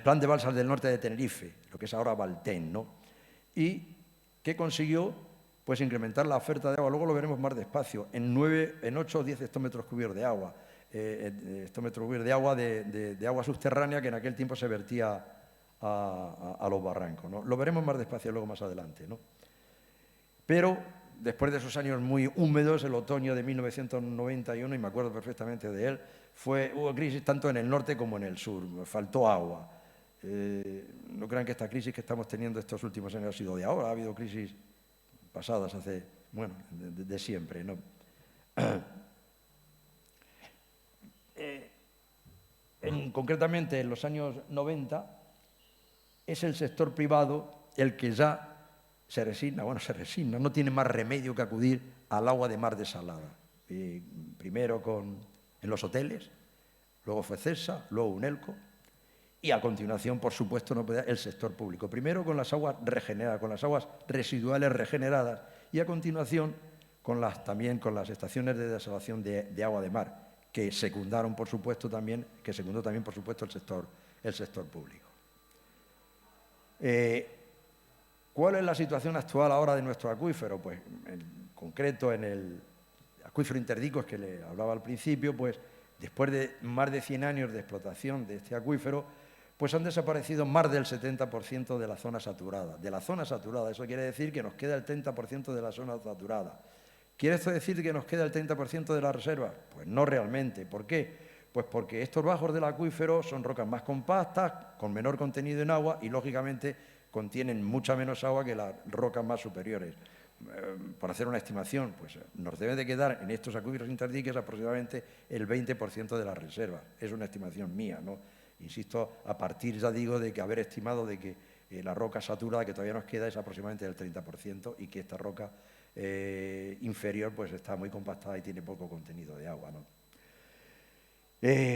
Plan de Balsas del Norte de Tenerife, lo que es ahora Baltén, ¿no? Y que consiguió pues incrementar la oferta de agua, luego lo veremos más despacio, en 8 o 10 hectómetros cúbicos de agua, de agua subterránea que en aquel tiempo se vertía a los barrancos, ¿no? Lo veremos más despacio luego más adelante, ¿no? Pero después de esos años muy húmedos, el otoño de 1991, y me acuerdo perfectamente de él, hubo crisis tanto en el norte como en el sur, faltó agua. No crean que esta crisis que estamos teniendo estos últimos años ha sido de ahora, ha habido crisis pasadas hace, bueno, de siempre, ¿no? Concretamente, en los años 90, es el sector privado el que ya se resigna, no tiene más remedio que acudir al agua de mar desalada. Primero en los hoteles, luego fue CESA, luego UNELCO, y a continuación, por supuesto, el sector público. Primero con las aguas regeneradas, con las aguas residuales regeneradas, y a continuación también con las estaciones de desalación de agua de mar, que secundó también, por supuesto, el sector público. ¿Cuál es la situación actual ahora de nuestro acuífero? Pues, en concreto, en el acuífero Interdicos que le hablaba al principio, pues, después de más de 100 años de explotación de este acuífero, pues han desaparecido más del 70% de la zona saturada. De la zona saturada, eso quiere decir que nos queda el 30% de la zona saturada. ¿Quiere esto decir que nos queda el 30% de la reserva? Pues no realmente. ¿Por qué? Pues porque estos bajos del acuífero son rocas más compactas, con menor contenido en agua y, lógicamente, contienen mucha menos agua que las rocas más superiores. Por hacer una estimación, pues nos debe de quedar en estos acuíferos interdiques aproximadamente el 20% de la reserva. Es una estimación mía, ¿no? Insisto, a partir, ya digo, de que haber estimado de que la roca saturada que todavía nos queda es aproximadamente del 30% y que esta roca inferior pues está muy compactada y tiene poco contenido de agua, ¿no?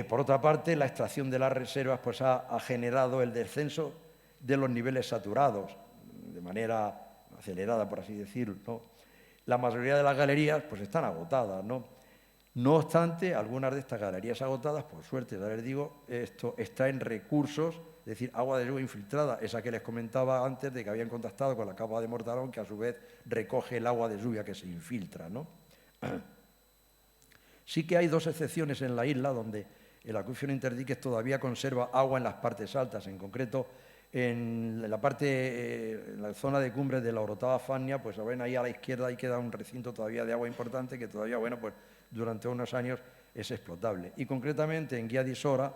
Por otra parte, la extracción de las reservas pues ha generado el descenso de los niveles saturados de manera acelerada, por así decirlo, ¿no? la mayoría de las galerías pues están agotadas, ¿no? No obstante, algunas de estas galerías agotadas, por suerte, ya les digo, esto está en recursos, es decir, agua de lluvia infiltrada, esa que les comentaba antes de que habían contactado con la capa de Mortalón, que a su vez recoge el agua de lluvia que se infiltra, ¿no? Sí que hay dos excepciones en la isla donde el acuífero interdiques todavía conserva agua en las partes altas, en concreto en la parte, en la zona de cumbres de la Orotava Fania, pues ven ahí a la izquierda, ahí queda un recinto todavía de agua importante que todavía, bueno, pues durante unos años es explotable. Y concretamente en Guía de Isora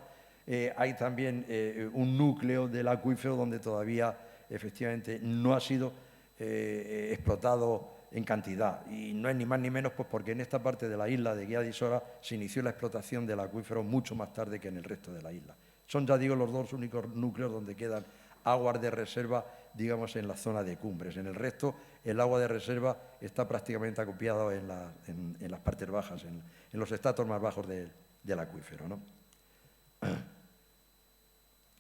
hay también un núcleo del acuífero donde todavía efectivamente no ha sido explotado en cantidad. Y no es ni más ni menos pues porque en esta parte de la isla de Guía de Isora se inició la explotación del acuífero mucho más tarde que en el resto de la isla. Son, ya digo, los dos únicos núcleos donde quedan aguas de reserva, digamos, en la zona de cumbres. En el resto, el agua de reserva está prácticamente acopiado en las partes bajas, en los estratos más bajos del acuífero, ¿no?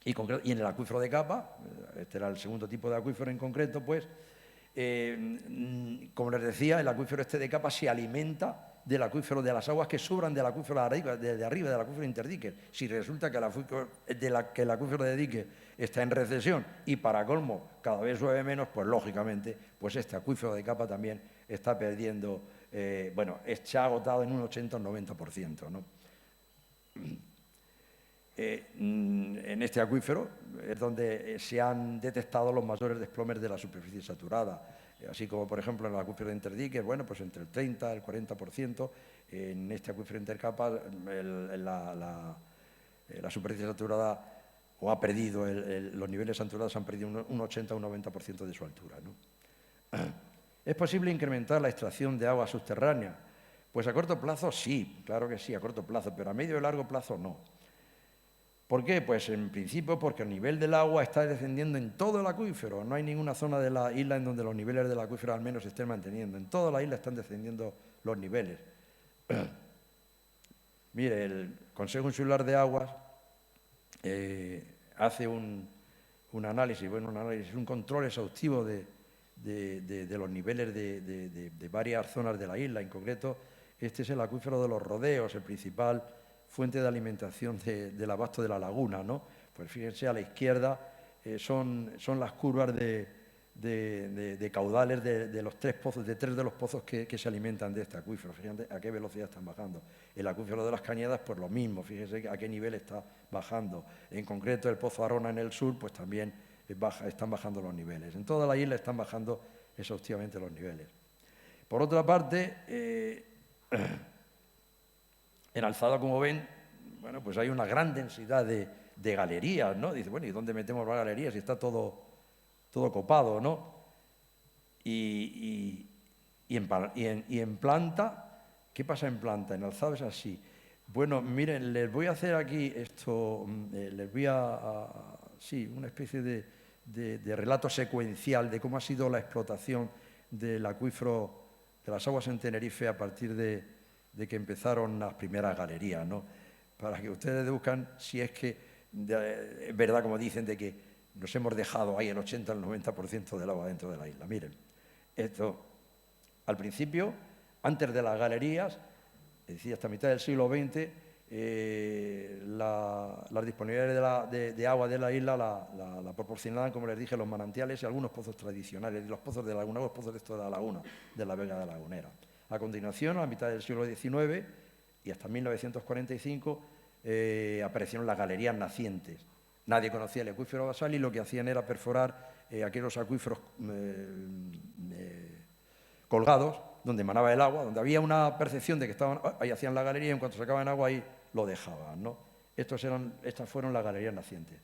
Y en el acuífero de capa, este era el segundo tipo de acuífero en concreto, pues, como les decía, el acuífero este de capa se alimenta del acuífero, de las aguas que sobran del acuífero de arriba, del acuífero interdique. Si resulta que el acuífero de dique está en recesión y para colmo cada vez llueve menos, pues lógicamente pues este acuífero de capa también está perdiendo, se ha agotado en un 80 o 90%, ¿no? En este acuífero es donde se han detectado los mayores desplomes de la superficie saturada, así como, por ejemplo, en el acuífero de interdiques, bueno, pues entre el 30 y el 40%. En este acuífero intercapa la superficie saturada o ha perdido, los niveles saturados han perdido un 80 o un 90% de su altura, ¿no? ¿Es posible incrementar la extracción de agua subterránea? Pues a corto plazo sí, claro que sí, a corto plazo, pero a medio y largo plazo no. ¿Por qué? Pues en principio porque el nivel del agua está descendiendo en todo el acuífero. No hay ninguna zona de la isla en donde los niveles del acuífero al menos se estén manteniendo. En toda la isla están descendiendo los niveles. Mire, el Consejo Insular de Aguas hace un análisis, un control exhaustivo de los niveles de varias zonas de la isla. En concreto, este es el acuífero de los Rodeos, el principal fuente de alimentación del abasto de la laguna, ¿no? Pues fíjense, a la izquierda son las curvas de caudales de los tres pozos, de tres de los pozos que se alimentan de este acuífero. Fíjense a qué velocidad están bajando. El acuífero de las Cañadas, pues lo mismo, fíjense a qué nivel está bajando. En concreto, el pozo Arona en el sur, pues también están bajando los niveles. En toda la isla están bajando exhaustivamente los niveles. Por otra parte, en Alzada, como ven, bueno, pues hay una gran densidad de galerías, ¿no? Dice, bueno, ¿y dónde metemos las galerías? Si está todo copado, ¿no? Y en planta, ¿qué pasa en planta? En Alzada es así. Bueno, miren, les voy a hacer aquí esto, les voy sí, una especie de relato secuencial de cómo ha sido la explotación del acuífero de las aguas en Tenerife a partir de que empezaron las primeras galerías, ¿no? Para que ustedes buscan si es que es verdad, como dicen, de que nos hemos dejado ahí el 80 o el 90% del agua dentro de la isla. Miren, esto, al principio, antes de las galerías, es decir, hasta mitad del siglo XX, las disponibilidades de agua de la isla la proporcionaban, como les dije, los manantiales y algunos pozos tradicionales, los pozos de laguna, los pozos de esto de la laguna, de la Vega de la Lagunera. A continuación, a la mitad del siglo XIX y hasta 1945, aparecieron las galerías nacientes. Nadie conocía el acuífero basal y lo que hacían era perforar aquellos acuíferos colgados, donde emanaba el agua, donde había una percepción de que estaban, ahí hacían la galería y en cuanto sacaban agua ahí lo dejaban, ¿no? Estas fueron las galerías nacientes.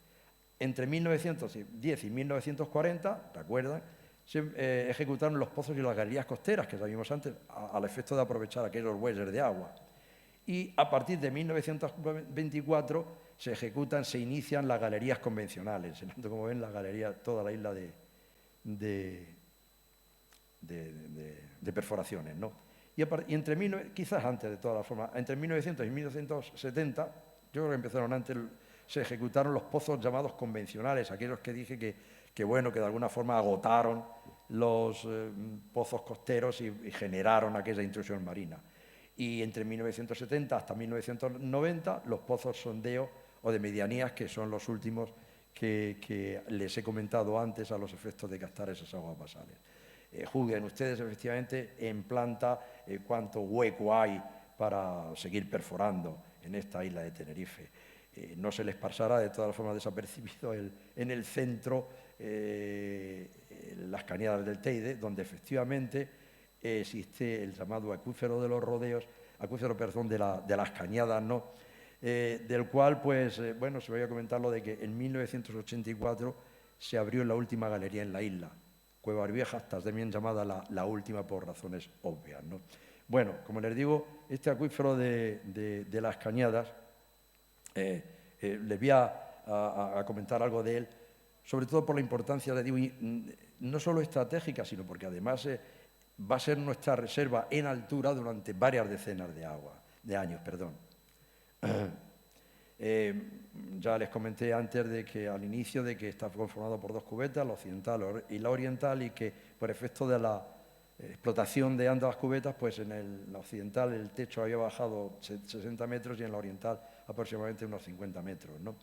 Entre 1910 y 1940, ¿recuerdan?, se ejecutaron los pozos y las galerías costeras, que sabíamos antes, al efecto de aprovechar aquellos bueyes de agua. Y a partir de 1924 se inician las galerías convencionales, como ven, la galería, toda la isla de perforaciones, ¿no? Y entre quizás antes, de todas las formas, entre 1900 y 1970, yo creo que empezaron antes, se ejecutaron los pozos llamados convencionales, aquellos que dije que de alguna forma agotaron los pozos costeros y generaron aquella intrusión marina. Y entre 1970 hasta 1990 los pozos sondeo o de medianías, que son los últimos que les he comentado antes a los efectos de captar esas aguas basales. Juzguen ustedes efectivamente en planta cuánto hueco hay para seguir perforando en esta isla de Tenerife. No se les pasará de todas formas desapercibido en el centro las cañadas del Teide, donde efectivamente existe el llamado acuífero de los rodeos, acuífero, perdón, de las cañadas, ¿no? Del cual, pues, bueno, se voy a comentar lo de que en 1984 se abrió la última galería en la isla, Cueva Arvieja, también llamada la última por razones obvias, ¿no? Bueno, como les digo, este acuífero de las cañadas, les voy a comentar algo de él, sobre todo por la importancia, les digo, no solo estratégica, sino porque además va a ser nuestra reserva en altura durante varias decenas de años. Ya les comenté antes de que al inicio de que está conformado por dos cubetas, la occidental y la oriental, y que por efecto de la explotación de ambas cubetas, pues en la occidental el techo había bajado 60 metros y en la oriental aproximadamente unos 50 metros, ¿no?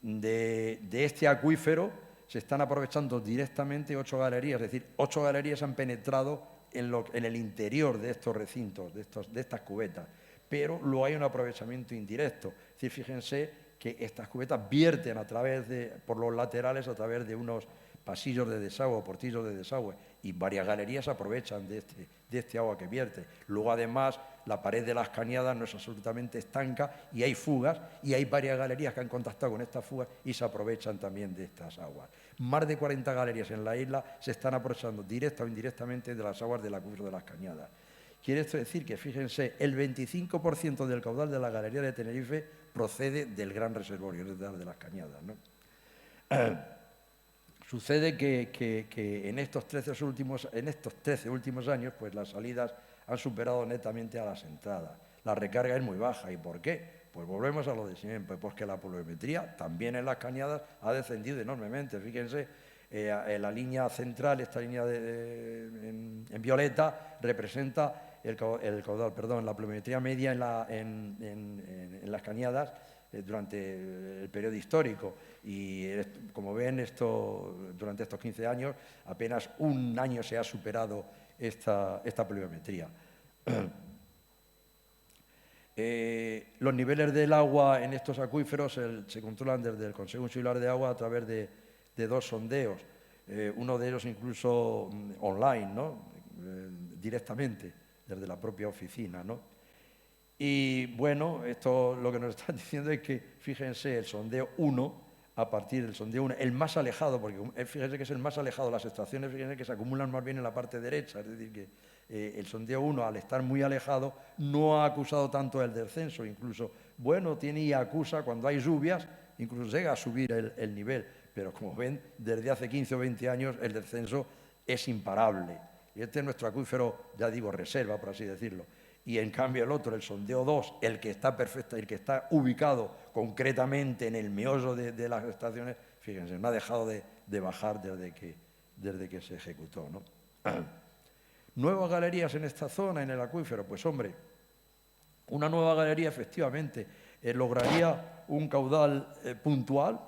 De este acuífero se están aprovechando directamente 8 galerías, es decir, 8 galerías han penetrado en el interior de estos recintos, de estas cubetas, pero luego hay un aprovechamiento indirecto. Es decir, fíjense que estas cubetas vierten por los laterales a través de unos pasillos de desagüe, portillos de desagüe, y varias galerías aprovechan de este agua que vierte. Luego, además, la pared de las cañadas no es absolutamente estanca y hay fugas, y hay varias galerías que han contactado con estas fugas y se aprovechan también de estas aguas. Más de 40 galerías en la isla se están aprovechando directa o indirectamente de las aguas del acuífero de las cañadas. Quiere esto decir que, fíjense, el 25% del caudal de la galería de Tenerife procede del gran reservorio, es decir, de las cañadas, ¿no? Sucede que en estos 13 últimos años, pues las salidas han superado netamente a las entradas. La recarga es muy baja. ¿Y por qué? Pues volvemos a lo de siempre, pues que la pluviometría también en las cañadas ha descendido enormemente. Fíjense, la línea central, esta línea en violeta, representa el caudal, perdón, la pluviometría media en las cañadas durante el periodo histórico. Y como ven, durante estos 15 años apenas un año se ha superado esta pluviometría. Los niveles del agua en estos acuíferos se controlan desde el Consejo Insular de Agua a través de 2 sondeos, uno de ellos incluso online, ¿no? Directamente desde la propia oficina, ¿no? Y bueno, esto lo que nos están diciendo es que, fíjense, el sondeo 1, a partir del sondeo 1, el más alejado, porque fíjense que es el más alejado, las estaciones, fíjense que se acumulan más bien en la parte derecha, es decir, que el sondeo 1, al estar muy alejado, no ha acusado tanto el descenso, incluso, bueno, tiene y acusa cuando hay lluvias, incluso llega a subir el nivel, pero como ven, desde hace 15 o 20 años el descenso es imparable. Y este es nuestro acuífero, ya digo, reserva, por así decirlo. Y en cambio el otro, el sondeo 2, el que está ubicado concretamente en el meollo de las estaciones, fíjense, no ha dejado de bajar desde que se ejecutó, ¿no? ¿Nuevas galerías en esta zona, en el acuífero? Pues hombre, una nueva galería efectivamente lograría un caudal puntual,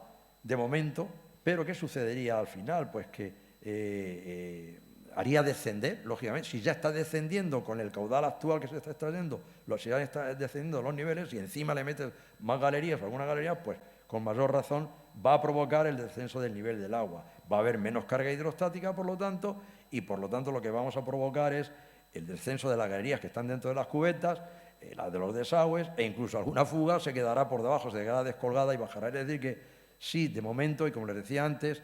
de momento, pero ¿qué sucedería al final? Pues que haría descender, lógicamente, si ya está descendiendo con el caudal actual que se está extrayendo, si ya está descendiendo los niveles y encima le metes más galerías o alguna galería, pues con mayor razón va a provocar el descenso del nivel del agua. Va a haber menos carga hidrostática, por lo tanto, y por lo tanto lo que vamos a provocar es el descenso de las galerías que están dentro de las cubetas, las de los desagües, e incluso alguna fuga se quedará por debajo, se quedará descolgada y bajará. Es decir que sí, de momento, y como les decía antes,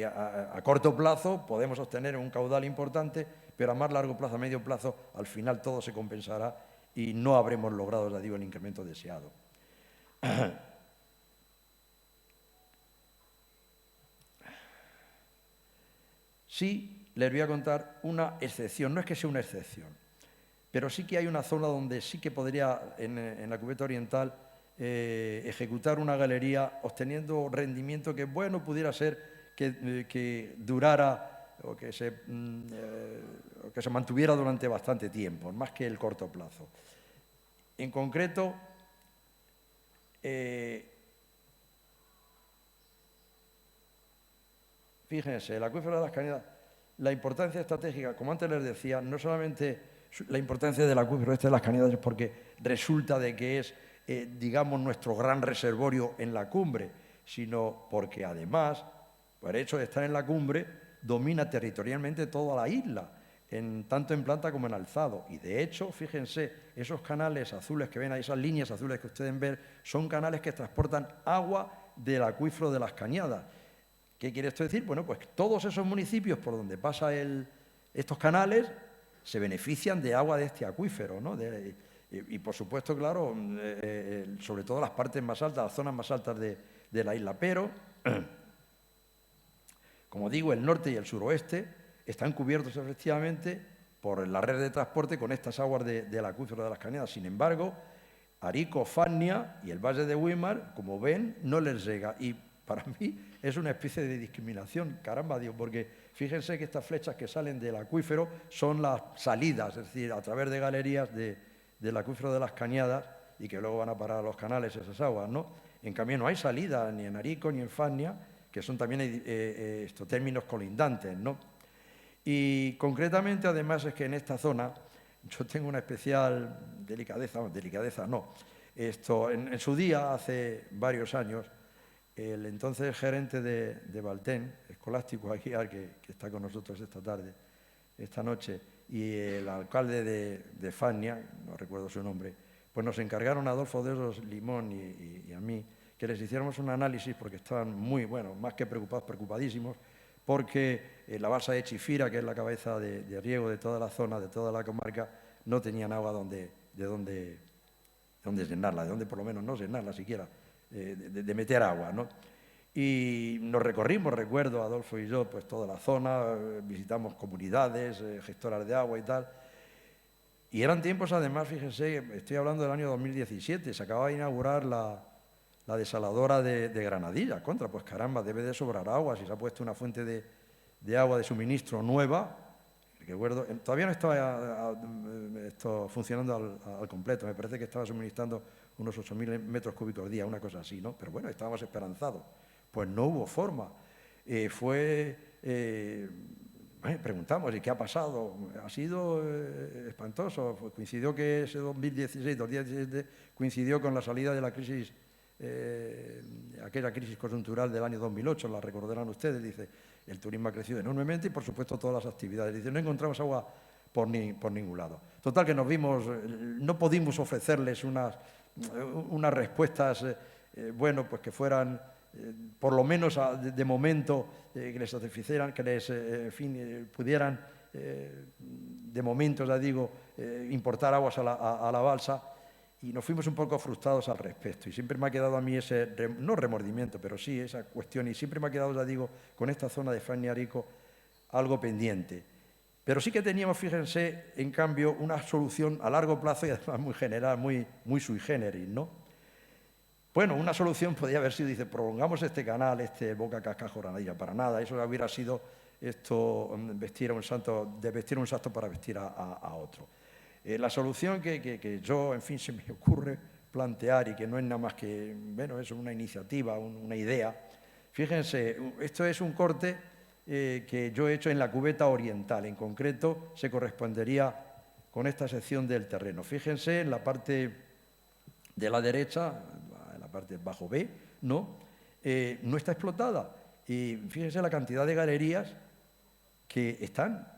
a corto plazo podemos obtener un caudal importante, pero a más largo plazo, a medio plazo, al final todo se compensará y no habremos logrado, ya digo, el incremento deseado. Sí, les voy a contar una excepción, no es que sea una excepción, pero sí que hay una zona donde sí que podría, en la cubeta oriental, ejecutar una galería obteniendo rendimiento que, bueno, pudiera ser que durara o que se mantuviera durante bastante tiempo, más que el corto plazo. En concreto, fíjense, el acuífero de las Cañadas, la importancia estratégica, como antes les decía, no solamente la importancia del acuífero de las Cañadas es porque resulta de que es, digamos, nuestro gran reservorio en la cumbre, sino porque además, por el hecho de estar en la cumbre, domina territorialmente toda la isla, tanto en planta como en alzado. Y de hecho, fíjense, esos canales azules que ven ahí, esas líneas azules que ustedes ven, son canales que transportan agua del acuífero de las Cañadas. ¿Qué quiere esto decir? Bueno, pues todos esos municipios por donde pasan estos canales se benefician de agua de este acuífero, ¿no? Y por supuesto, claro, sobre todo las partes más altas, las zonas más altas de la isla. Pero, como digo, el norte y el suroeste están cubiertos efectivamente por la red de transporte con estas aguas del acuífero de las Cañadas. Sin embargo, Arico, Fania y el Valle de Güímar, como ven, no les llega. Y para mí es una especie de discriminación, caramba, Dios, porque fíjense que estas flechas que salen del acuífero son las salidas, es decir, a través de galerías del acuífero de las Cañadas y que luego van a parar a los canales esas aguas, ¿no? En cambio, no hay salida ni en Arico ni en Fania, que son también estos términos colindantes, ¿no? Y concretamente, además, es que en esta zona yo tengo una especial delicadeza no. En su día, hace varios años, el entonces gerente de Valten, Escolástico Aguiar, que está con nosotros esta noche, y el alcalde de Fania, no recuerdo su nombre, pues nos encargaron a Adolfo de Osos Limón y a mí que les hiciéramos un análisis porque estaban muy, bueno, más que preocupados, preocupadísimos, porque la balsa de Chifira, que es la cabeza de riego de toda la zona, de toda la comarca, no tenían agua de dónde llenarla, de dónde por lo menos no llenarla siquiera, de meter agua, ¿no? Y nos recorrimos, recuerdo, Adolfo y yo, pues toda la zona, visitamos comunidades, gestoras de agua y tal. Y eran tiempos, además, fíjense, estoy hablando del año 2017, se acababa de inaugurar la desaladora de Granadilla. Pues caramba, debe de sobrar agua, si se ha puesto una fuente de agua de suministro nueva. Recuerdo, todavía no estaba esto funcionando al completo, me parece que estaba suministrando unos 8.000 metros cúbicos al día, una cosa así, ¿no? Pero bueno, estábamos esperanzados. Pues no hubo forma. Preguntamos, ¿y qué ha pasado? Ha sido espantoso. Coincidió que ese 2017 coincidió con la salida de la crisis, aquella crisis coyuntural del año 2008, la recordarán ustedes, dice, el turismo ha crecido enormemente y, por supuesto, todas las actividades. Dice, no encontramos agua por ningún lado. Total, que nos vimos, no pudimos ofrecerles unas respuestas, bueno, pues que fueran, por lo menos de momento, que les satisficieran, que les, pudieran, de momento, ya digo, importar aguas a la balsa. Y nos fuimos un poco frustrados al respecto. Y siempre me ha quedado a mí ese, no remordimiento, pero sí esa cuestión. Y siempre me ha quedado, ya digo, con esta zona de Fania y Arico, algo pendiente. Pero sí que teníamos, fíjense, en cambio, una solución a largo plazo y además muy general, muy sui generis, ¿no? Bueno, una solución podría haber sido, dice, prolongamos este canal, Boca Cascajo Granadilla, para nada. Eso hubiera sido vestir un santo para vestir a otro. La solución que yo, en fin, se me ocurre plantear y que no es nada más que, bueno, es una iniciativa, una idea. Fíjense, esto es un corte que yo he hecho en la cubeta oriental. En concreto, se correspondería con esta sección del terreno. Fíjense, en la parte de la derecha, en la parte bajo B, no está explotada. Y fíjense la cantidad de galerías que están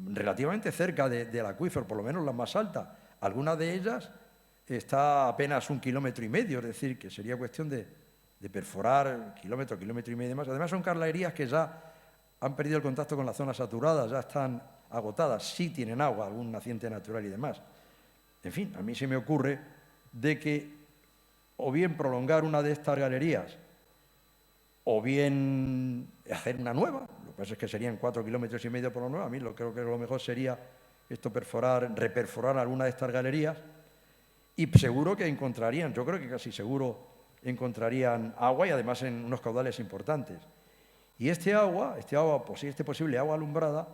relativamente cerca del acuífero, por lo menos las más altas. Alguna de ellas está apenas 1,5 kilómetros, es decir, que sería cuestión de perforar kilómetro y medio más. Además son galerías que ya han perdido el contacto con la zona saturada, ya están agotadas, sí tienen agua, algún naciente natural y demás. En fin, a mí se me ocurre de que o bien prolongar una de estas galerías o bien hacer una nueva. Lo que pasa es que serían 4,5 kilómetros por lo nuevo. A mí creo que lo mejor sería reperforar alguna de estas galerías y seguro que encontrarían, yo creo que casi seguro encontrarían agua y además en unos caudales importantes. Y este agua, si este posible agua alumbrada,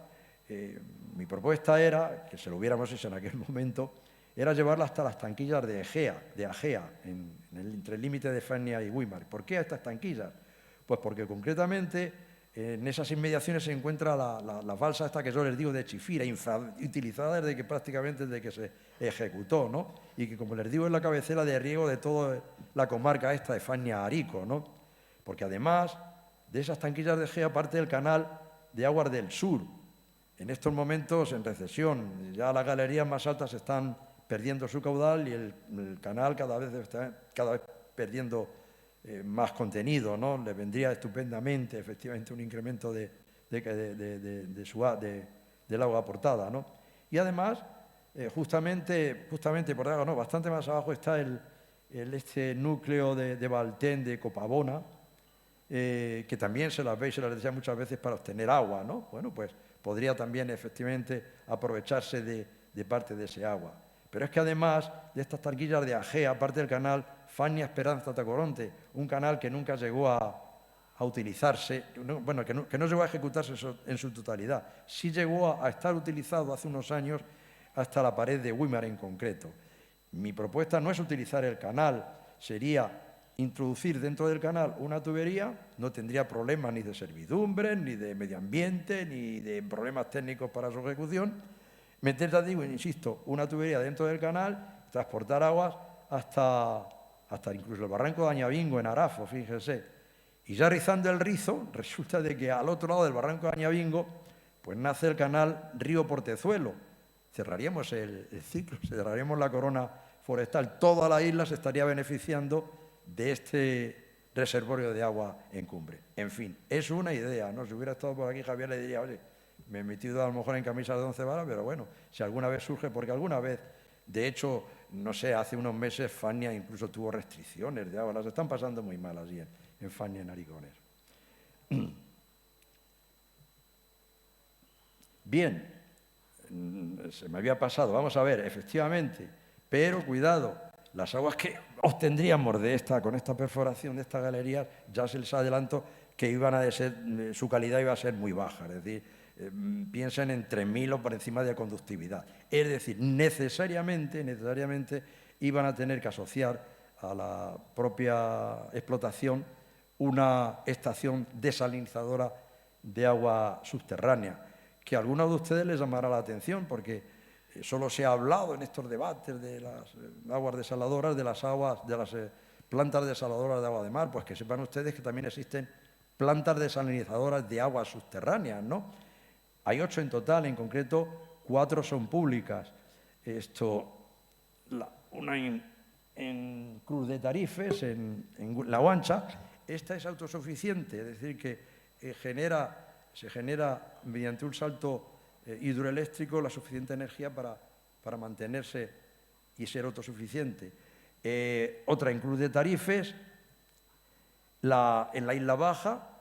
mi propuesta era, que se lo hubiéramos hecho en aquel momento, era llevarla hasta las tanquillas de Agea, entre el límite de Fania y Güímar. ¿Por qué a estas tanquillas? Pues porque concretamente en esas inmediaciones se encuentra la balsa esta que yo les digo de Chifira, utilizada desde que se ejecutó, ¿no? Y que, como les digo, es la cabecera de riego de toda la comarca esta de Fania-Arico, ¿no? Porque además de esas tanquillas de Agea parte el canal de aguas del sur. En estos momentos en recesión, ya las galerías más altas están perdiendo su caudal y el canal cada vez perdiendo más contenido, ¿no? Le vendría estupendamente, efectivamente, un incremento del agua aportada, ¿no? Y además, justamente por debajo, ¿no? Bastante más abajo está este núcleo de Valtén, de Copabona, que también se las ve y se las desea muchas veces para obtener agua, ¿no? Bueno, pues podría también efectivamente aprovecharse de parte de ese agua. Pero es que además de estas tanquillas de Agea, aparte del canal Fania Esperanza Tacoronte, un canal que nunca llegó a utilizarse, bueno, que no llegó a ejecutarse en su totalidad, sí llegó a estar utilizado hace unos años hasta la pared de Güímar en concreto. Mi propuesta no es utilizar el canal, sería introducir dentro del canal una tubería, no tendría problemas ni de servidumbre, ni de medio ambiente, ni de problemas técnicos para su ejecución. Meter, ya digo, insisto, una tubería dentro del canal, transportar aguas hasta incluso el barranco de Añabingo, en Arafo, fíjese. Y ya rizando el rizo, resulta de que al otro lado del barranco de Añabingo, pues nace el canal Río Portezuelo. Cerraríamos el ciclo, cerraríamos la corona forestal. Toda la isla se estaría beneficiando de este reservorio de agua en Cumbre. En fin, es una idea, ¿no? Si hubiera estado por aquí, Javier le diría, oye, me he metido a lo mejor en camisas de 11 varas, pero bueno, si alguna vez surge, porque alguna vez, de hecho, no sé, hace unos meses Fania incluso tuvo restricciones de agua, las están pasando muy mal allí en Fania, en Aricones. Bien, se me había pasado, vamos a ver, efectivamente, pero cuidado, las aguas que obtendríamos con esta perforación de esta galería, ya se les adelanto que su calidad iba a ser muy baja, es decir, piensen en 3.000 o por encima de conductividad. Es decir, necesariamente iban a tener que asociar a la propia explotación una estación desalinizadora de agua subterránea, que a algunos de ustedes les llamará la atención, porque solo se ha hablado en estos debates de las aguas desaladoras, de las plantas desaladoras de agua de mar. Pues que sepan ustedes que también existen plantas desalinizadoras de aguas subterráneas, ¿no? Hay 8 en total, en concreto 4 son públicas. Una en Cruz de Tarifes, en La Guancha. Esta es autosuficiente, es decir, que se genera mediante un salto hidroeléctrico la suficiente energía para mantenerse y ser autosuficiente. Otra en Cruz de Tarifes, en la Isla Baja,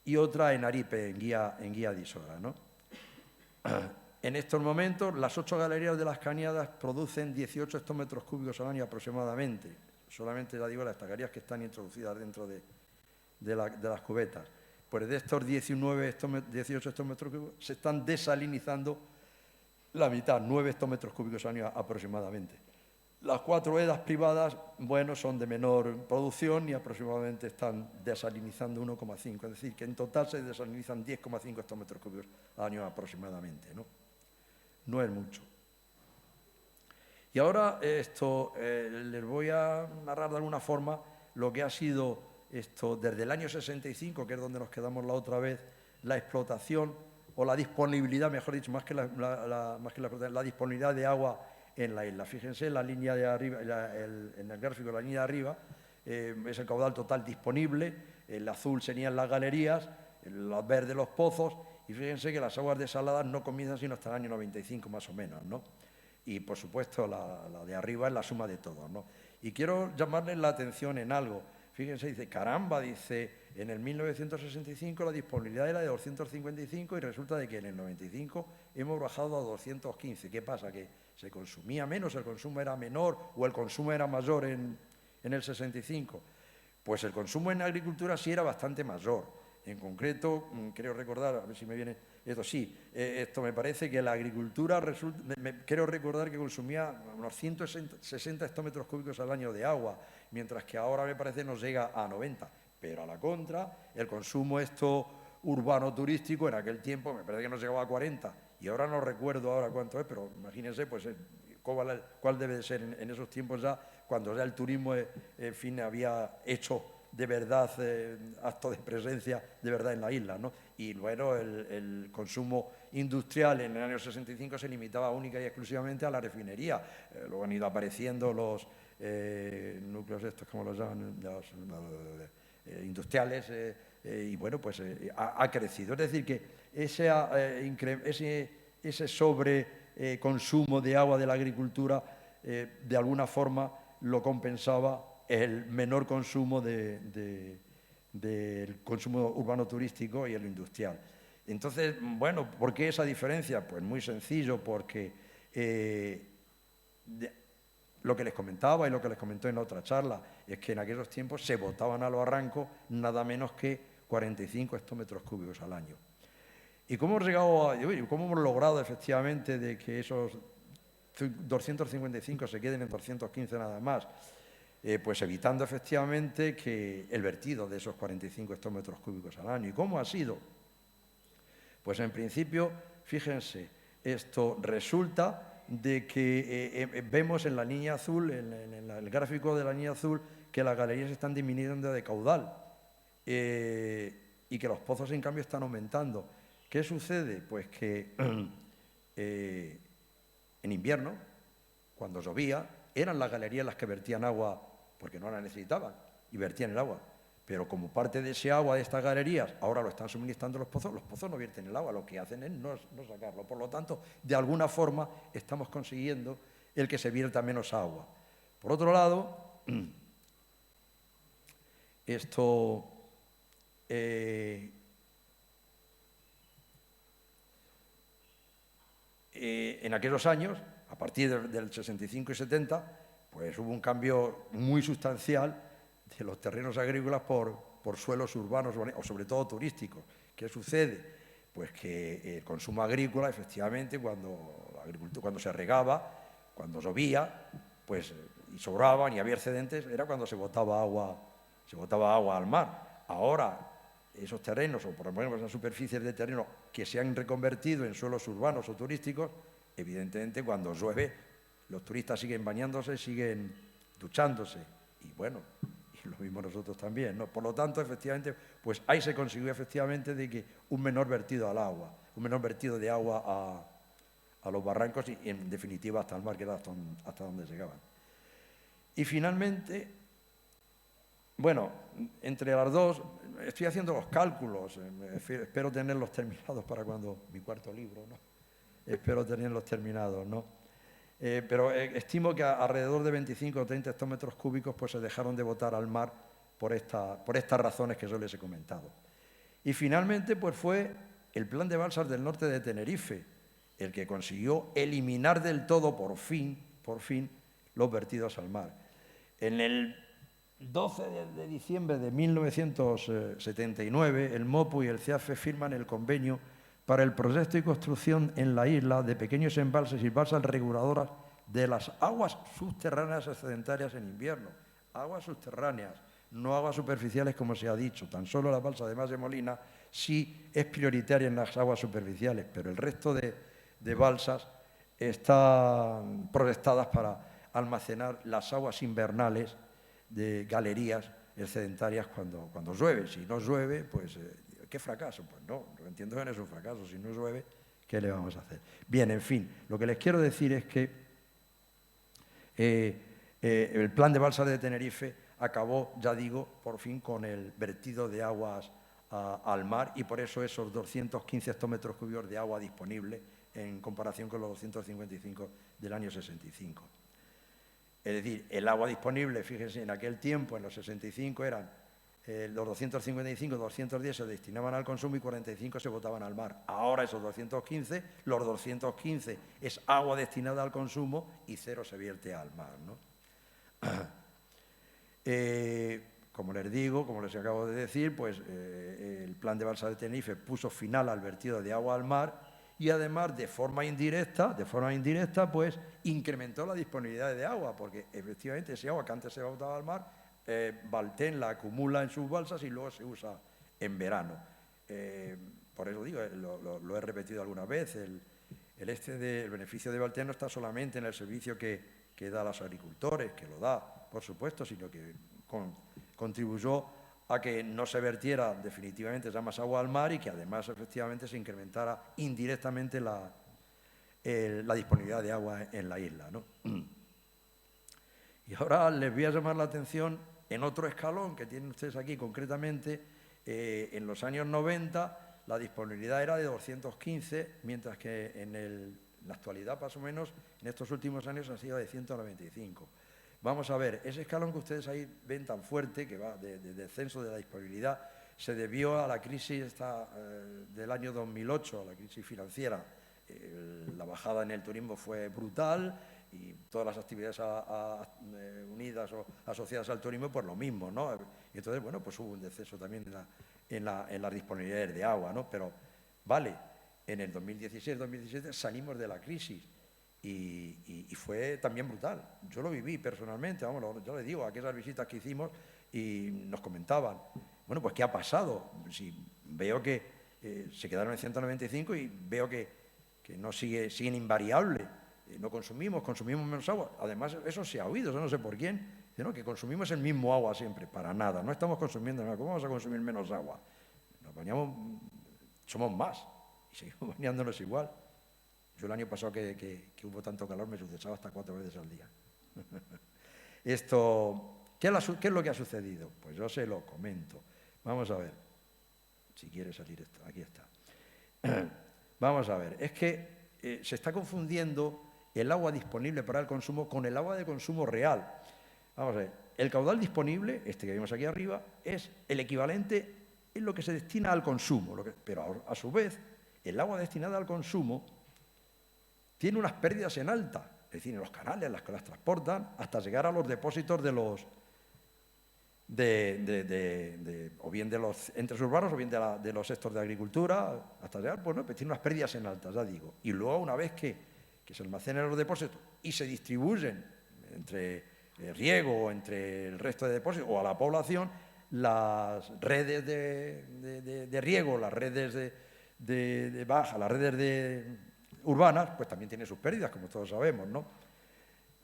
y otra en Aripe, en Guía de Isora, ¿no? En estos momentos, las 8 galerías de las Cañadas producen 18 hectómetros cúbicos al año aproximadamente. Solamente, ya digo, las galerías que están introducidas dentro de las cubetas. Pues de estos 18 hectómetros cúbicos se están desalinizando la mitad, 9 hectómetros cúbicos al año aproximadamente. Las 4 EDAs privadas, bueno, son de menor producción y aproximadamente están desalinizando 1,5. Es decir, que en total se desalinizan 10,5 hectómetros cúbicos al año aproximadamente, ¿no? No es mucho. Y ahora les voy a narrar de alguna forma lo que ha sido desde el año 65, que es donde nos quedamos la otra vez, la explotación o la disponibilidad, mejor dicho, más que la disponibilidad de agua en la isla. Fíjense, la línea de arriba, en el gráfico, la línea de arriba es el caudal total disponible, el azul serían las galerías, el verde los pozos, y fíjense que las aguas desaladas no comienzan sino hasta el año 95 más o menos, ¿no? Y por supuesto la de arriba es la suma de todos, ¿no? Y quiero llamarles la atención en algo. Fíjense, dice, caramba, dice, en el 1965 la disponibilidad era de 255 y resulta de que en el 95 hemos bajado a 215. ¿Qué pasa? ¿Que se consumía menos, el consumo era menor o el consumo era mayor en el 65? Pues el consumo en agricultura sí era bastante mayor. En concreto, creo recordar, a ver si me viene esto, sí, esto me parece que la agricultura, creo recordar que consumía unos 160 hectómetros cúbicos al año de agua, mientras que ahora me parece nos llega a 90. Pero a la contra, el consumo urbano turístico en aquel tiempo me parece que nos llegaba a 40, y ahora no recuerdo ahora cuánto es, pero imagínense pues cuál debe de ser en esos tiempos ya, cuando ya el turismo en fin, había hecho de verdad acto de presencia de verdad en la isla, ¿no? Y luego el consumo industrial en el año 65 se limitaba única y exclusivamente a la refinería. Luego han ido apareciendo los núcleos estos, como los llaman, los industriales, y bueno, pues ha crecido. Es decir, que ese sobreconsumo de agua de la agricultura de alguna forma lo compensaba el menor consumo del consumo urbano turístico y el industrial. Entonces, bueno, ¿por qué esa diferencia? Pues muy sencillo, porque lo que les comentaba y lo que les comentó en la otra charla es que en aquellos tiempos se botaban a los arrancos nada menos que 45 hectómetros cúbicos al año. ¿Y cómo hemos logrado efectivamente de que esos 255 se queden en 215 nada más? Pues evitando efectivamente que el vertido de esos 45 hectómetros cúbicos al año. ¿Y cómo ha sido? Pues en principio, fíjense, esto resulta de que vemos en la línea azul, en el gráfico de la línea azul, que las galerías están disminuyendo de caudal y que los pozos en cambio están aumentando. ¿Qué sucede? Pues que en invierno, cuando llovía, eran las galerías las que vertían agua porque no la necesitaban y vertían el agua. Pero como parte de ese agua de estas galerías ahora lo están suministrando los pozos no vierten el agua, lo que hacen es no sacarlo. Por lo tanto, de alguna forma estamos consiguiendo el que se vierta menos agua. Por otro lado, en aquellos años, a partir del 65 y 70, pues hubo un cambio muy sustancial de los terrenos agrícolas por suelos urbanos o sobre todo turísticos. ¿Qué sucede? Pues que el consumo agrícola, efectivamente, cuando se regaba, cuando llovía, pues y sobraban y había excedentes, era cuando se botaba agua al mar. Ahora, esos terrenos, o por lo menos esas superficies de terreno que se han reconvertido en suelos urbanos o turísticos, evidentemente cuando llueve los turistas siguen bañándose, siguen duchándose, y bueno, y lo mismo nosotros también, ¿no? Por lo tanto, efectivamente, pues ahí se consiguió efectivamente de que un menor vertido al agua, un menor vertido de agua a los barrancos y en definitiva hasta el mar, que era hasta donde llegaban. Y finalmente, bueno, entre las dos, estoy haciendo los cálculos, espero tenerlos terminados para cuando mi cuarto libro, ¿no? Espero tenerlos terminados, ¿no? Pero estimo que alrededor de 25 o 30 hectómetros cúbicos pues, se dejaron de botar al mar por estas razones que yo les he comentado. Y finalmente pues, fue el plan de balsas del norte de Tenerife el que consiguió eliminar del todo, por fin, los vertidos al mar. En el 12 de diciembre de 1979, el MOPU y el CEAFE firman el convenio para el proyecto y construcción en la isla de pequeños embalses y balsas reguladoras de las aguas subterráneas excedentarias en invierno. Aguas subterráneas, no aguas superficiales como se ha dicho. Tan solo la balsa de Mas de Molina sí es prioritaria en las aguas superficiales, pero el resto de balsas están proyectadas para almacenar las aguas invernales de galerías excedentarias cuando llueve. Si no llueve, pues ¿qué fracaso? Pues no, lo entiendo que no es un fracaso. Si no llueve, ¿qué le vamos a hacer? Bien, en fin, lo que les quiero decir es que el plan de balsas de Tenerife acabó, ya digo, por fin con el vertido de aguas al mar y por eso esos 215 hectómetros cúbicos de agua disponible en comparación con los 255 del año 65. Es decir, el agua disponible, fíjense, en aquel tiempo, en los 65, eran los 255, 210 se destinaban al consumo y 45 se botaban al mar. Ahora esos 215, los 215 es agua destinada al consumo y 0 se vierte al mar, ¿no? Como les digo, como les acabo de decir, pues el plan de balsa de Tenerife puso final al vertido de agua al mar y además de forma indirecta, pues incrementó la disponibilidad de agua, porque efectivamente ese agua que antes se botaba al mar, Valten la acumula en sus balsas y luego se usa en verano. Por eso digo, lo he repetido alguna vez, el beneficio de Valten no está solamente en el servicio que da a los agricultores, que lo da, por supuesto, sino que contribuyó a que no se vertiera definitivamente ya más agua al mar y que además efectivamente se incrementara indirectamente la disponibilidad de agua en la isla, ¿no? Y ahora les voy a llamar la atención en otro escalón que tienen ustedes aquí concretamente. En los años 90 la disponibilidad era de 215, mientras que en la actualidad más o menos en estos últimos años ha sido de 195. Vamos a ver, ese escalón que ustedes ahí ven tan fuerte, que va de descenso de la disponibilidad, se debió a la crisis del año 2008, a la crisis financiera. La bajada en el turismo fue brutal y todas las actividades unidas o asociadas al turismo, pues lo mismo, ¿no? Y entonces, bueno, pues hubo un descenso también en las disponibilidades de agua, ¿no? Pero, vale, en el 2016-2017 salimos de la crisis. Y fue también brutal. Yo lo viví personalmente, vamos, yo le digo, aquellas visitas que hicimos y nos comentaban, bueno, pues ¿qué ha pasado? Si veo que se quedaron en 195 y veo que no siguen invariables, no consumimos menos agua. Además, eso se ha oído, eso no sé por quién, ¿no? Que consumimos el mismo agua siempre, para nada, no estamos consumiendo nada. ¿Cómo vamos a consumir menos agua? Nos bañamos, somos más y seguimos bañándonos igual. Yo el año pasado que hubo tanto calor me duchaba hasta 4 veces al día. ¿qué es lo que ha sucedido? Pues yo se lo comento. Vamos a ver, si quiere salir esto, aquí está. Vamos a ver, es que se está confundiendo el agua disponible para el consumo con el agua de consumo real. Vamos a ver, el caudal disponible, este que vemos aquí arriba, es el equivalente en lo que se destina al consumo, pero a su vez, el agua destinada al consumo tiene unas pérdidas en alta, es decir, en los canales, las que las transportan, hasta llegar a los depósitos o bien de los entes urbanos o bien de los sectores de agricultura, hasta llegar, pues tiene unas pérdidas en alta, ya digo. Y luego, una vez que se almacenan los depósitos y se distribuyen entre riego, entre el resto de depósitos o a la población, las redes de riego, las redes de baja, las redes urbanas, pues también tiene sus pérdidas, como todos sabemos, ¿no?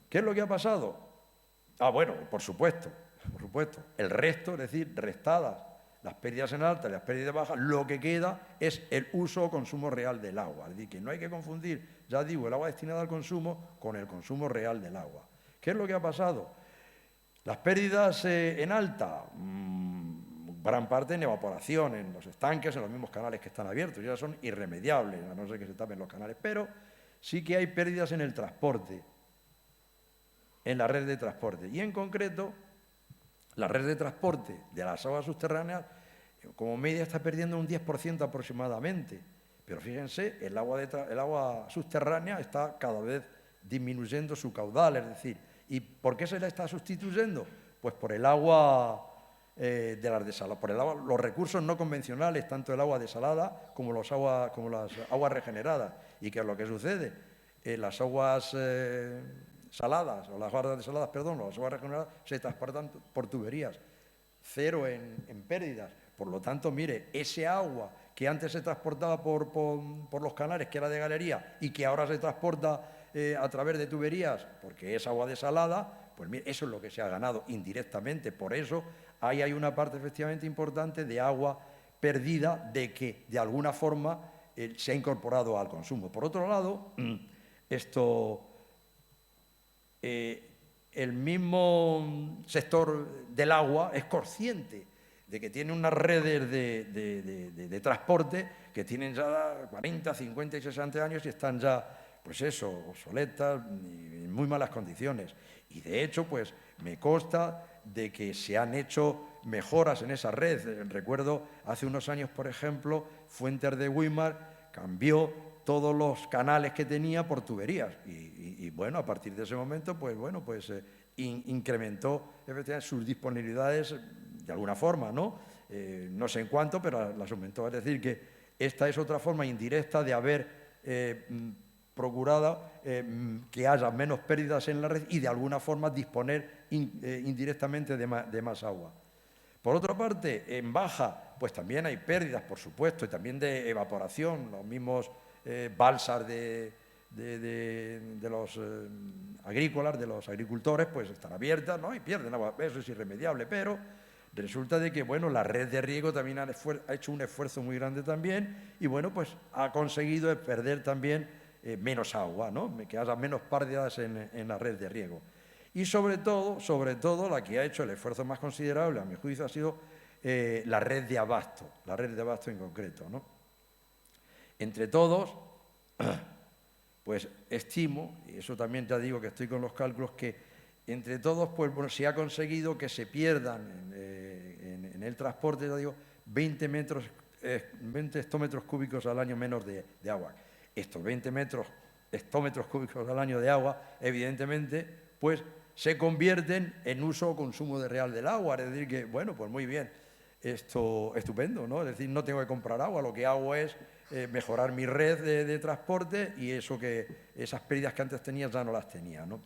¿Qué es lo que ha pasado? Bueno, por supuesto, el resto, es decir, restadas las pérdidas en alta y las pérdidas bajas, lo que queda es el uso o consumo real del agua. Es decir, que no hay que confundir, ya digo, el agua destinada al consumo con el consumo real del agua. ¿Qué es lo que ha pasado? Las pérdidas en alta, gran parte en evaporación, en los estanques, en los mismos canales que están abiertos, ya son irremediables, a no ser que se tapen los canales, pero sí que hay pérdidas en el transporte, en la red de transporte. Y en concreto, la red de transporte de las aguas subterráneas, como media, está perdiendo un 10% aproximadamente. Pero fíjense, el agua subterránea está cada vez disminuyendo su caudal, es decir, ¿y por qué se la está sustituyendo? Pues por el agua de las desaladas, por los recursos no convencionales, tanto el agua desalada como las aguas regeneradas. ¿Y qué es lo que sucede? Las aguas saladas, o las aguas desaladas, perdón, o las aguas regeneradas, se transportan por tuberías, cero en pérdidas. Por lo tanto, mire, ese agua que antes se transportaba por los canales, que era de galería, y que ahora se transporta a través de tuberías, porque es agua desalada, pues mire, eso es lo que se ha ganado indirectamente. Por eso ahí hay una parte efectivamente importante de agua perdida, de que de alguna forma se ha incorporado al consumo. Por otro lado, el mismo sector del agua es consciente de que tiene unas redes de transporte que tienen ya 40, 50 y 60 años y están ya, pues eso, obsoletas y en muy malas condiciones. Y de hecho, pues me consta de que se han hecho mejoras en esa red. Recuerdo hace unos años, por ejemplo, Fuentes de Weimar cambió todos los canales que tenía por tuberías y bueno, a partir de ese momento, pues bueno, pues incrementó efectivamente sus disponibilidades de alguna forma, ¿no? no sé en cuánto, pero las aumentó. Es decir, que esta es otra forma indirecta de haber procurado que haya menos pérdidas en la red y de alguna forma disponer indirectamente de más agua. Por otra parte, en baja, pues también hay pérdidas, por supuesto, y también de evaporación. Los mismos balsas de los agrícolas, de los agricultores, pues están abiertas, ¿no? Y pierden agua. Eso es irremediable, pero resulta de que, bueno, la red de riego también ha hecho un esfuerzo muy grande también y, bueno, pues ha conseguido perder también menos agua, ¿no? Que haya menos pérdidas en la red de riego. Y sobre todo, la que ha hecho el esfuerzo más considerable, a mi juicio, ha sido la red de abasto en concreto, ¿no? Entre todos, pues estimo, y eso también ya digo que estoy con los cálculos, que entre todos pues, bueno, se ha conseguido que se pierdan en el transporte, ya digo, 20 hectómetros cúbicos al año menos de agua. Estos 20 hectómetros cúbicos al año de agua, evidentemente, pues se convierten en uso o consumo real del agua. Es decir, que, bueno, pues muy bien, esto estupendo, ¿no? Es decir, no tengo que comprar agua, lo que hago es mejorar mi red de transporte y esas pérdidas que antes tenía ya no las tenía, ¿no?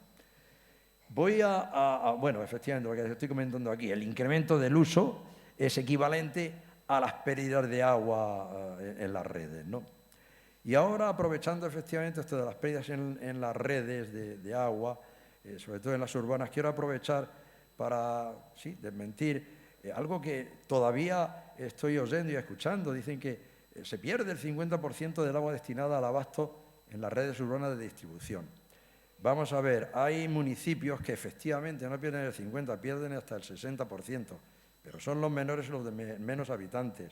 Bueno, efectivamente, lo que estoy comentando aquí, el incremento del uso es equivalente a las pérdidas de agua en las redes, ¿no? Y ahora, aprovechando efectivamente esto de las pérdidas en las redes de agua, sobre todo en las urbanas, quiero aprovechar para, sí, desmentir algo que todavía estoy oyendo y escuchando. Dicen que se pierde el 50% del agua destinada al abasto en las redes urbanas de distribución. Vamos a ver, hay municipios que efectivamente no pierden el 50%, pierden hasta el 60%, pero son los menores y los de menos habitantes.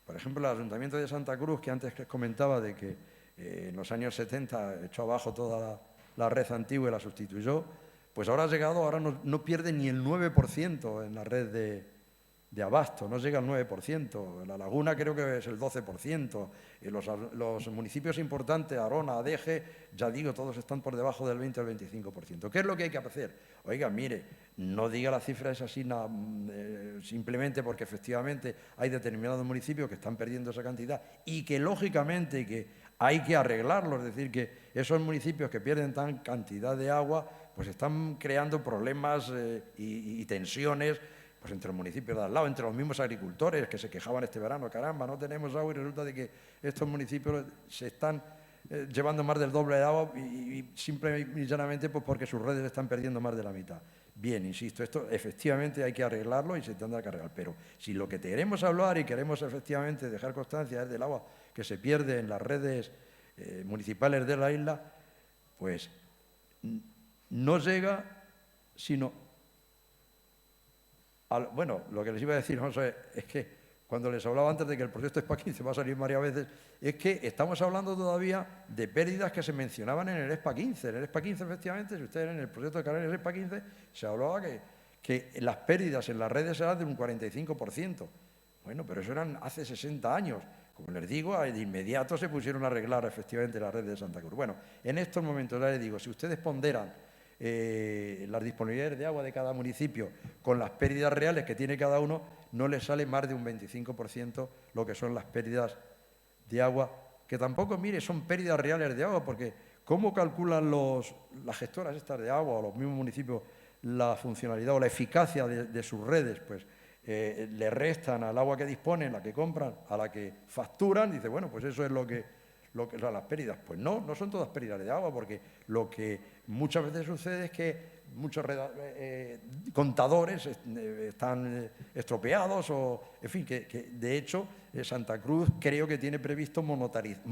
Por ejemplo, el Ayuntamiento de Santa Cruz, que antes comentaba de que en los años 70 echó abajo toda la red antigua y la sustituyó, pues ahora ha llegado, ahora no pierde ni el 9% en la red de abasto, no llega al 9%. La Laguna creo que es el 12%. Y los municipios importantes, Arona, Adeje, ya digo, todos están por debajo del 20 al 25%. ¿Qué es lo que hay que hacer? Oiga, mire, no diga la cifra es así simplemente porque efectivamente hay determinados municipios que están perdiendo esa cantidad y que lógicamente que hay que arreglarlo. Es decir, que esos municipios que pierden tan cantidad de agua pues están creando problemas y tensiones pues entre los municipios de al lado, entre los mismos agricultores que se quejaban este verano, caramba, no tenemos agua y resulta de que estos municipios se están llevando más del doble de agua y simple y llanamente pues porque sus redes están perdiendo más de la mitad. Bien, insisto, esto efectivamente hay que arreglarlo y se tendrá que arreglar, pero si lo que queremos hablar y queremos efectivamente dejar constancia es del agua que se pierde en las redes municipales de la isla, pues no llega sino... Bueno, lo que les iba a decir, vamos a ver, es que cuando les hablaba antes de que el proyecto ESPA 15 va a salir varias veces, es que estamos hablando todavía de pérdidas que se mencionaban en el ESPA 15. En el ESPA 15, efectivamente, si ustedes en el proyecto de Canarias ESPA 15, se hablaba que las pérdidas en las redes eran de un 45%. Bueno, pero eso eran hace 60 años. Como les digo, de inmediato se pusieron a arreglar efectivamente la red de Santa Cruz. Bueno, en estos momentos ya les digo, si ustedes ponderan las disponibilidades de agua de cada municipio con las pérdidas reales que tiene cada uno, no les sale más de un 25% lo que son las pérdidas de agua, que tampoco, mire, son pérdidas reales de agua, porque ¿cómo calculan las gestoras estas de agua o los mismos municipios la funcionalidad o la eficacia de sus redes? Pues le restan al agua que disponen, la que compran, a la que facturan, dice, bueno, pues eso es lo que son las pérdidas. Pues no son todas pérdidas de agua, porque lo que muchas veces sucede es que muchos contadores están estropeados o, en fin, que de hecho Santa Cruz creo que tiene previsto monetarizar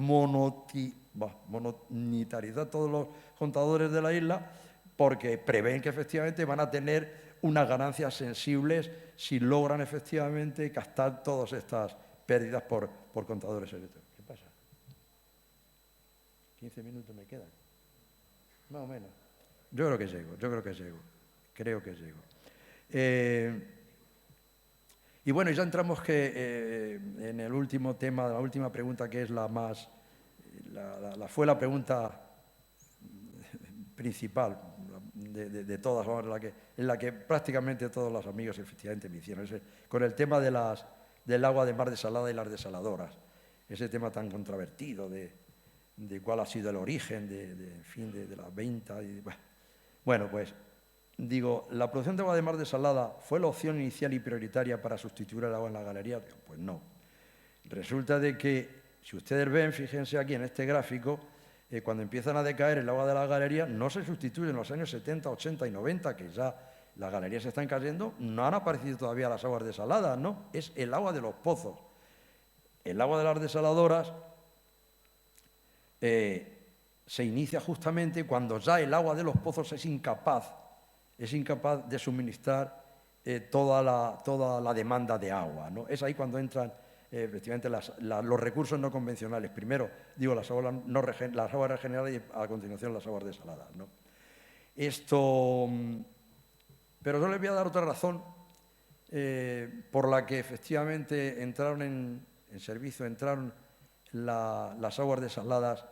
todos los contadores de la isla porque prevén que efectivamente van a tener unas ganancias sensibles si logran efectivamente captar todas estas pérdidas por contadores eléctricos. ¿Qué pasa? 15 minutos me quedan. Más o menos. Yo creo que llego. Y bueno, ya entramos en el último tema, la última pregunta, que es fue la pregunta principal de todas, en la que prácticamente todos los amigos efectivamente me hicieron, con el tema de del agua de mar desalada y las desaladoras. Ese tema tan controvertido de cuál ha sido el origen de la venta. Bueno, pues digo, ¿la producción de agua de mar desalada fue la opción inicial y prioritaria para sustituir el agua en la galería? Pues no. Resulta de que, si ustedes ven, fíjense aquí en este gráfico, cuando empiezan a decaer el agua de la galería, no se sustituye en los años 70, 80 y 90, que ya las galerías se están cayendo, no han aparecido todavía las aguas desaladas, no, es el agua de los pozos. El agua de las desaladoras se inicia justamente cuando ya el agua de los pozos es incapaz de suministrar toda la demanda de agua, ¿no? Es ahí cuando entran efectivamente los recursos no convencionales. Primero, digo, las aguas regeneradas y a continuación las aguas desaladas, ¿no? Pero yo les voy a dar otra razón por la que efectivamente entraron en servicio, las aguas desaladas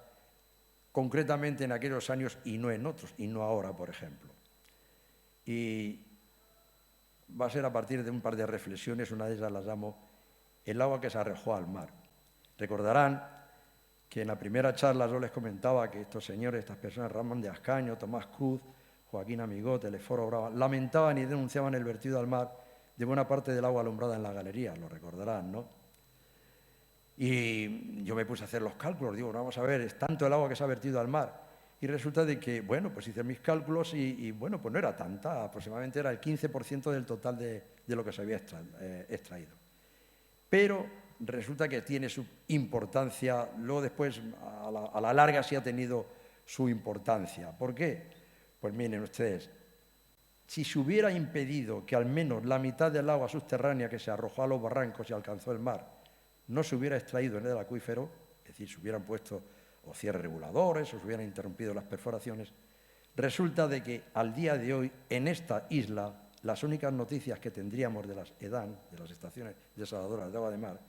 concretamente en aquellos años y no en otros, y no ahora, por ejemplo. Y va a ser a partir de un par de reflexiones, una de ellas las llamo el agua que se arrojó al mar. Recordarán que en la primera charla yo les comentaba que estos señores, estas personas, Ramón de Ascaño, Tomás Cruz, Joaquín Amigot, Telesforo Brava, lamentaban y denunciaban el vertido al mar de buena parte del agua alumbrada en la galería, lo recordarán, ¿no? Y yo me puse a hacer los cálculos, digo, vamos a ver, es tanto el agua que se ha vertido al mar. Y resulta de que, bueno, pues hice mis cálculos y bueno, pues no era tanta, aproximadamente era el 15% del total de lo que se había extraído. Pero resulta que tiene su importancia, luego después a la larga sí ha tenido su importancia. ¿Por qué? Pues miren ustedes, si se hubiera impedido que al menos la mitad del agua subterránea que se arrojó a los barrancos y alcanzó el mar no se hubiera extraído en el acuífero, es decir, se hubieran puesto o cierres reguladores o se hubieran interrumpido las perforaciones, resulta de que al día de hoy en esta isla las únicas noticias que tendríamos de las EDAN, de las estaciones desaladoras de agua de mar,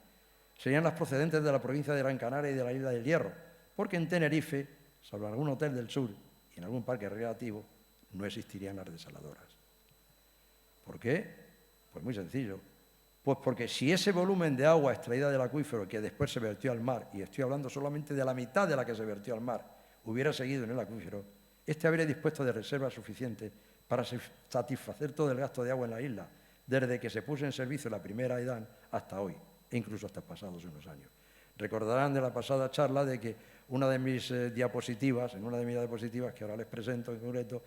serían las procedentes de la provincia de Gran Canaria y de la isla del Hierro, porque en Tenerife, salvo en algún hotel del sur y en algún parque recreativo, no existirían las desaladoras. ¿Por qué? Pues muy sencillo. Pues porque si ese volumen de agua extraída del acuífero que después se vertió al mar, y estoy hablando solamente de la mitad de la que se vertió al mar, hubiera seguido en el acuífero, este habría dispuesto de reservas suficientes para satisfacer todo el gasto de agua en la isla, desde que se puso en servicio la primera EDAN hasta hoy, e incluso hasta pasados unos años. Recordarán de la pasada charla de que una de mis diapositivas, que ahora les presento en concreto,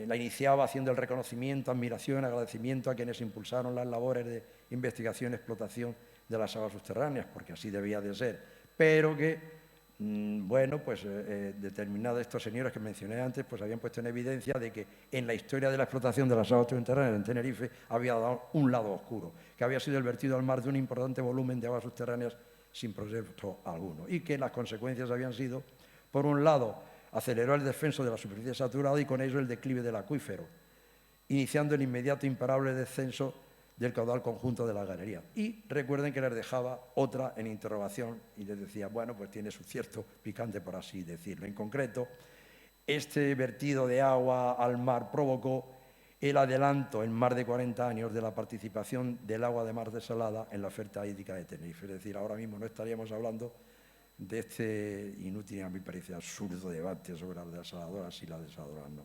la iniciaba haciendo el reconocimiento, admiración, agradecimiento a quienes impulsaron las labores de investigación y explotación de las aguas subterráneas, porque así debía de ser, pero que, bueno, pues determinados estos señores que mencioné antes, pues habían puesto en evidencia de que en la historia de la explotación de las aguas subterráneas en Tenerife había dado un lado oscuro, que había sido el vertido al mar de un importante volumen de aguas subterráneas sin proyecto alguno, y que las consecuencias habían sido, por un lado, aceleró el descenso de la superficie saturada y con ello el declive del acuífero, iniciando el inmediato imparable descenso del caudal conjunto de la galería. Y recuerden que les dejaba otra en interrogación y les decía, bueno, pues tiene su cierto picante, por así decirlo. En concreto, este vertido de agua al mar provocó el adelanto en más de 40 años de la participación del agua de mar desalada en la oferta hídrica de Tenerife. Es decir, ahora mismo no estaríamos hablando de este inútil, a mí me parece absurdo, debate sobre las desaladoras y las desaladoras no.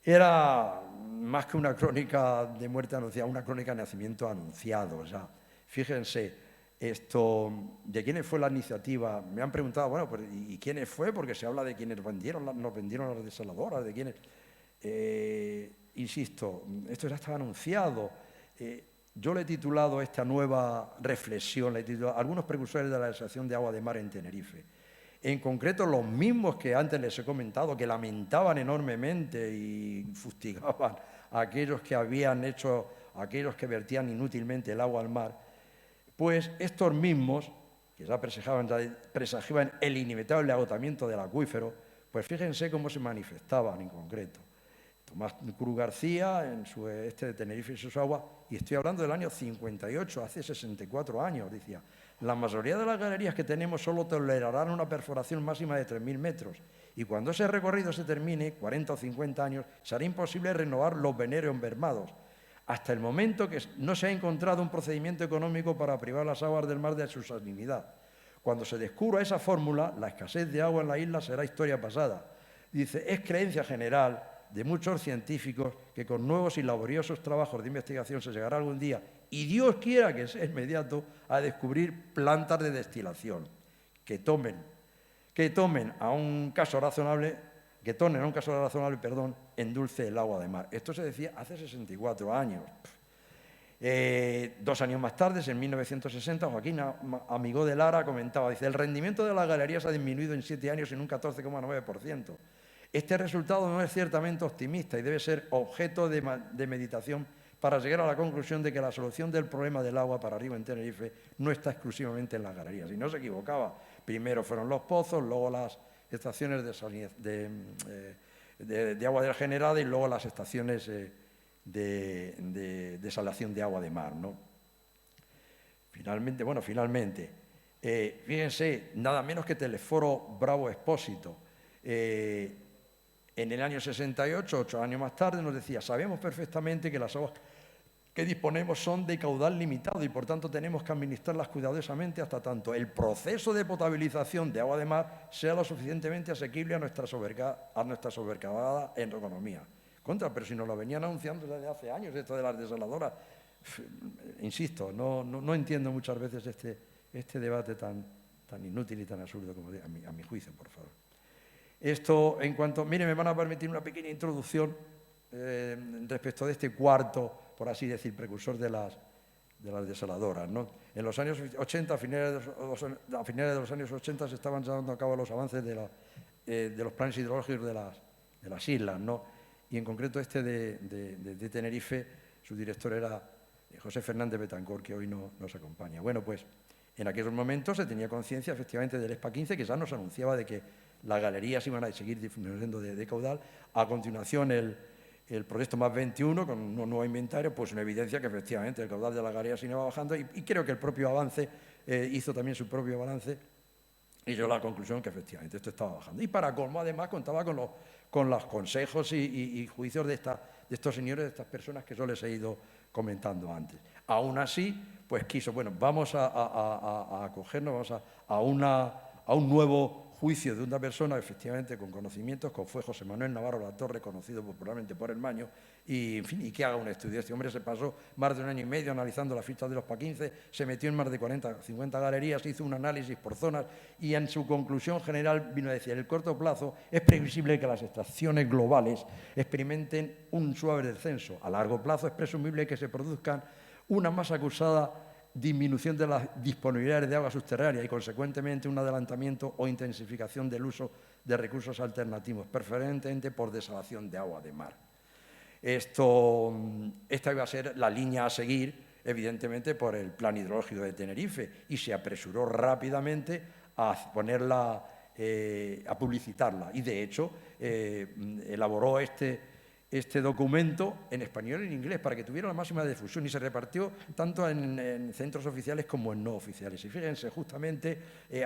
Era más que una crónica de muerte anunciada, una crónica de nacimiento anunciado. O sea, fíjense, ¿de quiénes fue la iniciativa? Me han preguntado, bueno, pues, ¿y quiénes fue? Porque se habla de quienes nos vendieron las desaladoras, de quienes... insisto, esto ya estaba anunciado. Yo le he titulado esta nueva reflexión, le he titulado Algunos precursores de la desalación de agua de mar en Tenerife. En concreto, los mismos que antes les he comentado, que lamentaban enormemente y fustigaban a aquellos que aquellos que vertían inútilmente el agua al mar, pues estos mismos, que ya presagiaban el inevitable agotamiento del acuífero, pues fíjense cómo se manifestaban en concreto. Tomás Cruz García, en su de Tenerife y sus aguas, y estoy hablando del año 58, hace 64 años, decía, la mayoría de las galerías que tenemos solo tolerarán una perforación máxima de 3.000 metros, y cuando ese recorrido se termine, 40 o 50 años, será imposible renovar los veneros envermados. hasta el momento que no se ha encontrado un procedimiento económico para privar las aguas del mar de su salinidad. Cuando se descubra esa fórmula, la escasez de agua en la isla será historia pasada. Dice, es creencia general de muchos científicos que con nuevos y laboriosos trabajos de investigación se llegará algún día, y Dios quiera que sea inmediato, a descubrir plantas de destilación que tomen a un caso razonable, endulce el agua de mar. Esto se decía hace 64 años. 2 años más tarde, en 1960, Joaquín Amigó de Lara comentaba, dice, el rendimiento de las galerías ha disminuido en 7 años en un 14,9%. Este resultado no es ciertamente optimista y debe ser objeto de meditación para llegar a la conclusión de que la solución del problema del agua para arriba en Tenerife no está exclusivamente en las galerías. Y no se equivocaba. Primero fueron los pozos, luego las estaciones de agua regenerada y luego las estaciones de desalación de agua de mar, ¿no? Finalmente, fíjense, nada menos que Telesforo Bravo Expósito, en el año 68, 8 años más tarde, nos decía, sabemos perfectamente que las aguas que disponemos son de caudal limitado y por tanto tenemos que administrarlas cuidadosamente hasta tanto el proceso de potabilización de agua de mar sea lo suficientemente asequible a nuestra sobrecargada en economía. Pero si nos lo venían anunciando desde hace años esto de las desaladoras, insisto, no entiendo muchas veces este debate tan inútil y tan absurdo como a mi juicio, por favor. Esto en cuanto... Miren, me van a permitir una pequeña introducción respecto de este cuarto, por así decir, precursor de las desaladoras, ¿no? En los años 80, a finales de los años 80, se estaban llevando a cabo los avances de los planes hidrológicos de las islas, ¿no? Y en concreto este de Tenerife, su director era José Fernández Betancor, que hoy no nos acompaña. Bueno, pues en aquellos momentos se tenía conciencia efectivamente del ESPA 15, que ya nos anunciaba de que las galerías iban a seguir disminuyendo de caudal. A continuación, el proyecto MAS 21, con un nuevo inventario, pues una evidencia que efectivamente el caudal de las galerías iba bajando y creo que el propio avance hizo también su propio balance y llegó a la conclusión que efectivamente esto estaba bajando. Y para colmo, además, contaba con los consejos y juicios de estos señores, de estas personas que yo les he ido comentando antes. Aún así, pues quiso, bueno, vamos a acogernos, vamos a un nuevo juicio de una persona efectivamente con conocimientos, como fue José Manuel Navarro Latorre, conocido popularmente por el Maño, y en fin, y que haga un estudio. Este hombre se pasó más de 1 año y medio analizando las fichas de los PA 15, se metió en más de 40, 50 galerías, hizo un análisis por zonas y en su conclusión general vino a decir, en el corto plazo es previsible que las extracciones globales experimenten un suave descenso. A largo plazo es presumible que se produzcan una más acusada disminución de las disponibilidades de agua subterránea y, consecuentemente, un adelantamiento o intensificación del uso de recursos alternativos, preferentemente por desalación de agua de mar. Esta iba a ser la línea a seguir, evidentemente, por el Plan Hidrológico de Tenerife y se apresuró rápidamente a ponerla, a publicitarla. Y, de hecho, elaboró este documento en español y en inglés para que tuviera la máxima difusión y se repartió tanto en centros oficiales como en no oficiales. Y fíjense, justamente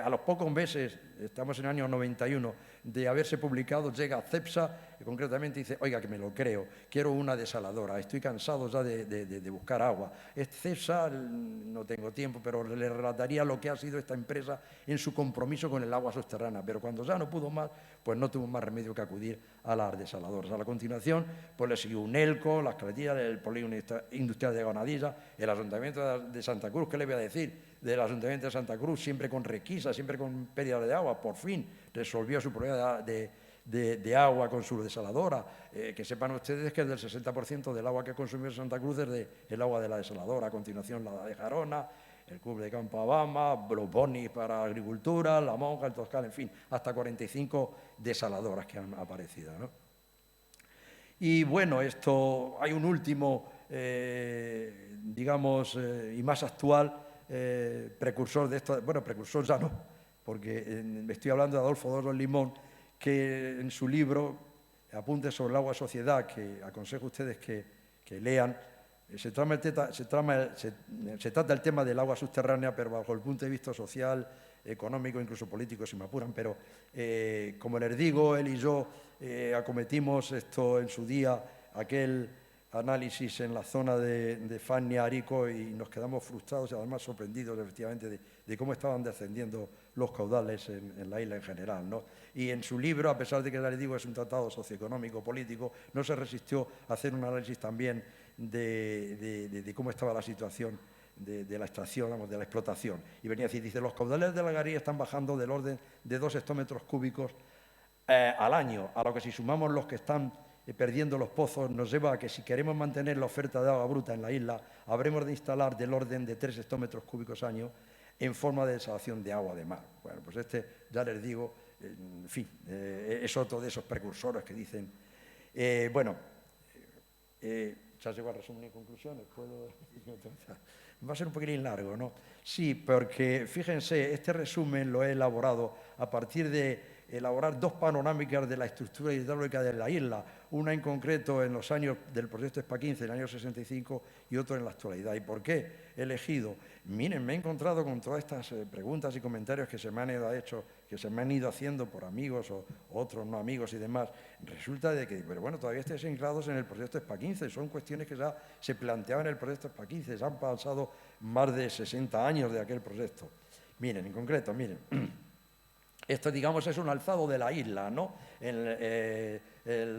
a los pocos meses, estamos en el año 91, de haberse publicado, llega CEPSA y concretamente dice, oiga, que me lo creo, quiero una desaladora, estoy cansado ya de buscar agua. CEPSA, no tengo tiempo, pero le relataría lo que ha sido esta empresa en su compromiso con el agua subterránea, pero cuando ya no pudo más, pues no tuvo más remedio que acudir a las desaladoras. A la continuación, pues le siguió UNELCO, las Caletillas, el Polígono Industrial de Granadilla, el Ayuntamiento de Santa Cruz, ¿qué le voy a decir? Del Ayuntamiento de Santa Cruz, siempre con requisa, siempre con pérdida de agua, por fin resolvió su problema de agua con su desaladora. Que sepan ustedes que el del 60% del agua que consumió Santa Cruz es el agua de la desaladora. A continuación, la de Jarona, el Club de Campo Abama, los Bonis para agricultura, la Monja, el Toscal, en fin, hasta 45 desaladoras que han aparecido, ¿no? Y bueno, hay un último, digamos, y más actual precursor de esto, bueno, precursor ya no, porque estoy hablando de Adolfo Doros Limón, que en su libro, Apuntes sobre el agua sociedad, que aconsejo a ustedes que lean, se trata el tema del agua subterránea, pero bajo el punto de vista social, económico, incluso político, si me apuran. Pero, como les digo, él y yo acometimos esto en su día, aquel análisis en la zona de Fania, Arico, y nos quedamos frustrados y además sorprendidos efectivamente de cómo estaban descendiendo los caudales en la isla en general, ¿no? Y en su libro, a pesar de que, ya les digo, es un tratado socioeconómico, político, no se resistió a hacer un análisis también de cómo estaba la situación de la extracción, vamos, de la explotación. Y venía a decir, dice, los caudales de la Garrigues están bajando del orden de 2 hectómetros cúbicos al año, a lo que si sumamos los que están perdiendo los pozos, nos lleva a que si queremos mantener la oferta de agua bruta en la isla, habremos de instalar del orden de 3 hectómetros cúbicos año en forma de desalación de agua de mar. Bueno, pues ya les digo, en fin, es otro de esos precursores que dicen. ¿Ya llegó a resumen y conclusiones? ¿Puedo? Va a ser un poquitín largo, ¿no? Sí, porque fíjense, este resumen lo he elaborado a partir de elaborar 2 panorámicas de la estructura hidráulica de la isla, una en concreto en los años del proyecto ESPA 15, en el año 65, y otro en la actualidad. ¿Y por qué he elegido? Miren, me he encontrado con todas estas preguntas y comentarios que se me han ido haciendo por amigos o otros no amigos y demás. Resulta de que, pero bueno, todavía estáis anclados en el proyecto ESPA 15, son cuestiones que ya se planteaban en el proyecto ESPA 15, ya han pasado más de 60 años de aquel proyecto. Miren, en concreto, miren. Esto, digamos, es un alzado de la isla, ¿no? En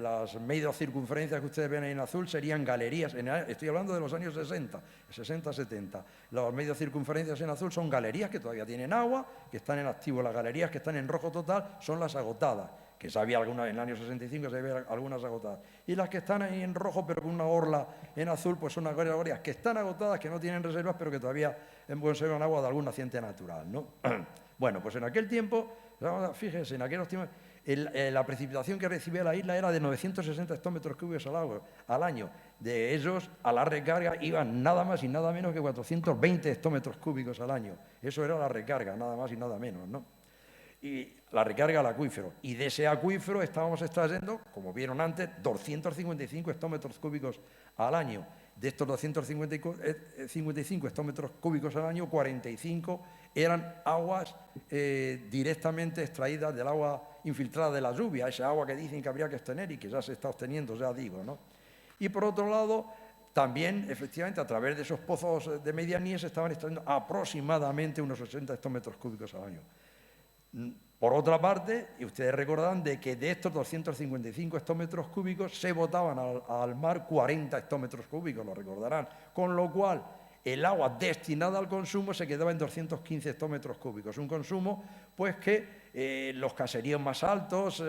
las medio circunferencias que ustedes ven ahí en azul serían galerías. Estoy hablando de los años 60-70. Las medio circunferencias en azul son galerías que todavía tienen agua, que están en activo. Las galerías que están en rojo total son las agotadas, que ya había algunas en el año 65, se había algunas agotadas. Y las que están ahí en rojo, pero con una orla en azul, pues son las galerías que están agotadas, que no tienen reservas, pero que todavía conservan agua de algún naciente natural, ¿no? Bueno, pues en aquel tiempo, fíjense, en aquellos tiempos, la precipitación que recibía la isla era de 960 hectómetros cúbicos al año. De ellos, a la recarga iban nada más y nada menos que 420 hectómetros cúbicos al año. Eso era la recarga, nada más y nada menos, ¿no? Y la recarga al acuífero. Y de ese acuífero estábamos extrayendo, como vieron antes, 255 hectómetros cúbicos al año. De estos 255 hectómetros cúbicos al año, 45 eran aguas directamente extraídas del agua infiltrada de la lluvia, esa agua que dicen que habría que obtener y que ya se está obteniendo, ya digo, ¿no? Y por otro lado, también, efectivamente, a través de esos pozos de medianía se estaban extrayendo aproximadamente unos 80 hectómetros cúbicos al año. Por otra parte, y ustedes recordarán de que de estos 255 hectómetros cúbicos se botaban al mar 40 hectómetros cúbicos, lo recordarán, con lo cual el agua destinada al consumo se quedaba en 215 hectómetros cúbicos, un consumo pues que los caseríos más altos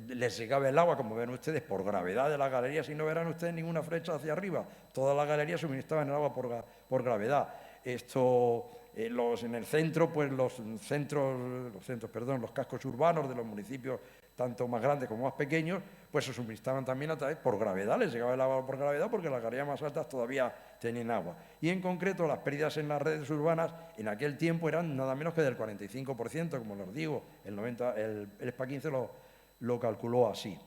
les llegaba el agua, como ven ustedes, por gravedad de las galerías, y no verán ustedes ninguna flecha hacia arriba, todas las galerías suministraban el agua por gravedad. Esto... en el centro, pues los cascos urbanos de los municipios, tanto más grandes como más pequeños, pues se suministraban también a través, por gravedad, les llegaba el agua por gravedad porque las galerías más altas todavía tenían agua. Y en concreto las pérdidas en las redes urbanas en aquel tiempo eran nada menos que del 45%, como les digo, el ESPA 15 lo calculó así.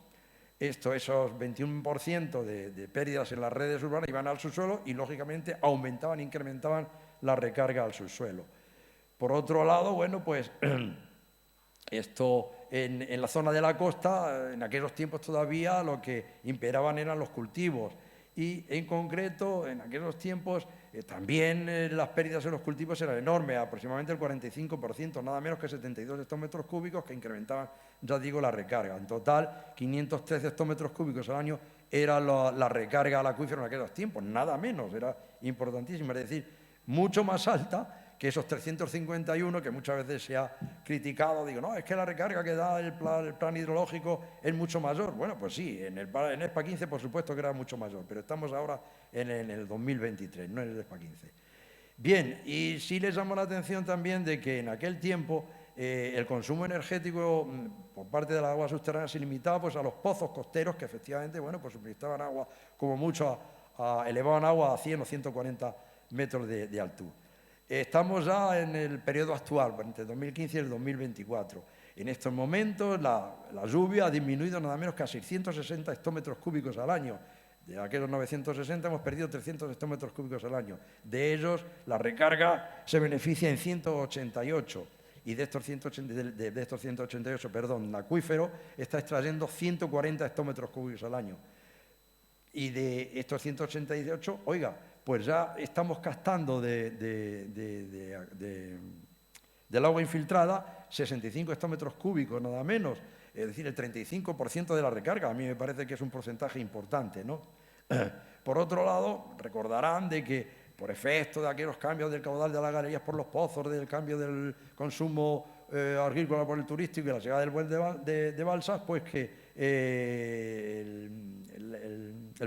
Esos 21% de pérdidas en las redes urbanas iban al subsuelo y, lógicamente, aumentaban, incrementaban la recarga al subsuelo. Por otro lado, bueno, pues esto en la zona de la costa, en aquellos tiempos todavía lo que imperaban eran los cultivos y en concreto en aquellos tiempos también las pérdidas en los cultivos eran enormes, aproximadamente el 45%, nada menos que 72 hectómetros cúbicos que incrementaban, ya digo, la recarga. En total, 513 hectómetros cúbicos al año era la recarga al acuífero en aquellos tiempos, nada menos, era importantísimo, es decir, mucho más alta que esos 351 que muchas veces se ha criticado. Digo, no, es que la recarga que da el plan hidrológico es mucho mayor. Bueno, pues sí, en ESPA 15 por supuesto que era mucho mayor, pero estamos ahora en el 2023, no en el ESPA 15. Bien, y sí les llamó la atención también de que en aquel tiempo el consumo energético por parte de las aguas subterráneas se limitaba pues, a los pozos costeros que efectivamente, bueno, pues suministraban agua como mucho, elevaban agua a 100 o 140 metros de altura. Estamos ya en el periodo actual, entre el 2015 y el 2024. En estos momentos la lluvia ha disminuido nada menos que a 660 hectómetros cúbicos al año. De aquellos 960 hemos perdido 300 hectómetros cúbicos al año. De ellos, la recarga se beneficia en 188. Y de estos 188, el acuífero está extrayendo 140 hectómetros cúbicos al año. Y de estos 188, oiga, pues ya estamos captando del agua infiltrada 65 hectómetros cúbicos, nada menos. Es decir, el 35% de la recarga. A mí me parece que es un porcentaje importante, ¿no? Por otro lado, recordarán de que por efecto de aquellos cambios del caudal de las galerías por los pozos, del cambio del consumo agrícola por el turístico y la llegada del buen de balsas, pues que el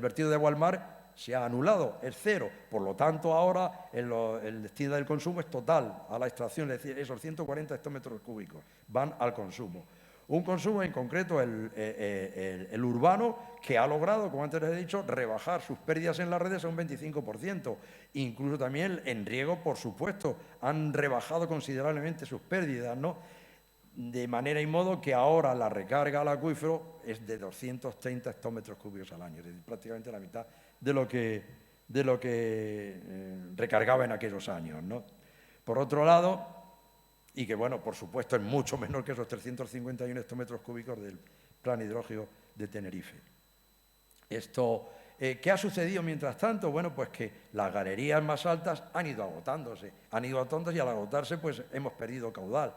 vertido de agua al mar se ha anulado, es cero. Por lo tanto, ahora el destino del consumo es total a la extracción, es decir, esos 140 hectómetros cúbicos van al consumo. Un consumo en concreto, el urbano, que ha logrado, como antes les he dicho, rebajar sus pérdidas en las redes a un 25%. Incluso también en riego, por supuesto, han rebajado considerablemente sus pérdidas, ¿no? De manera y modo que ahora la recarga al acuífero es de 230 hectómetros cúbicos al año, es decir, prácticamente la mitad de lo que recargaba en aquellos años, ¿no? Por otro lado, y que, bueno, por supuesto, es mucho menor que esos 351 hectómetros cúbicos del Plan Hidrológico de Tenerife. ¿Qué ha sucedido mientras tanto? Bueno, pues que las galerías más altas han ido agotándose y al agotarse, pues hemos perdido caudal.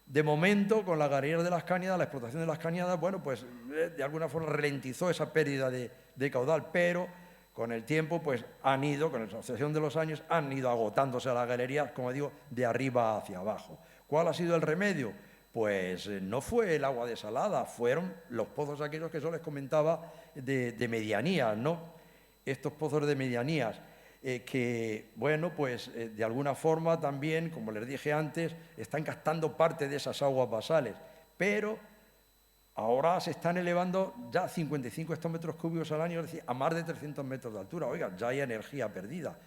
De momento, con las galerías de las cañadas, la explotación de las cañadas, bueno, pues de alguna forma ralentizó esa pérdida de caudal, pero con el tiempo, pues con la sucesión de los años, han ido agotándose las galerías, como digo, de arriba hacia abajo. ¿Cuál ha sido el remedio? Pues no fue el agua desalada, fueron los pozos aquellos que yo les comentaba de medianías, ¿no? Estos pozos de medianías que, bueno, pues de alguna forma también, como les dije antes, están captando parte de esas aguas basales, pero ahora se están elevando ya 55 hectómetros cúbicos al año, es decir, a más de 300 metros de altura. Oiga, ya hay energía perdida,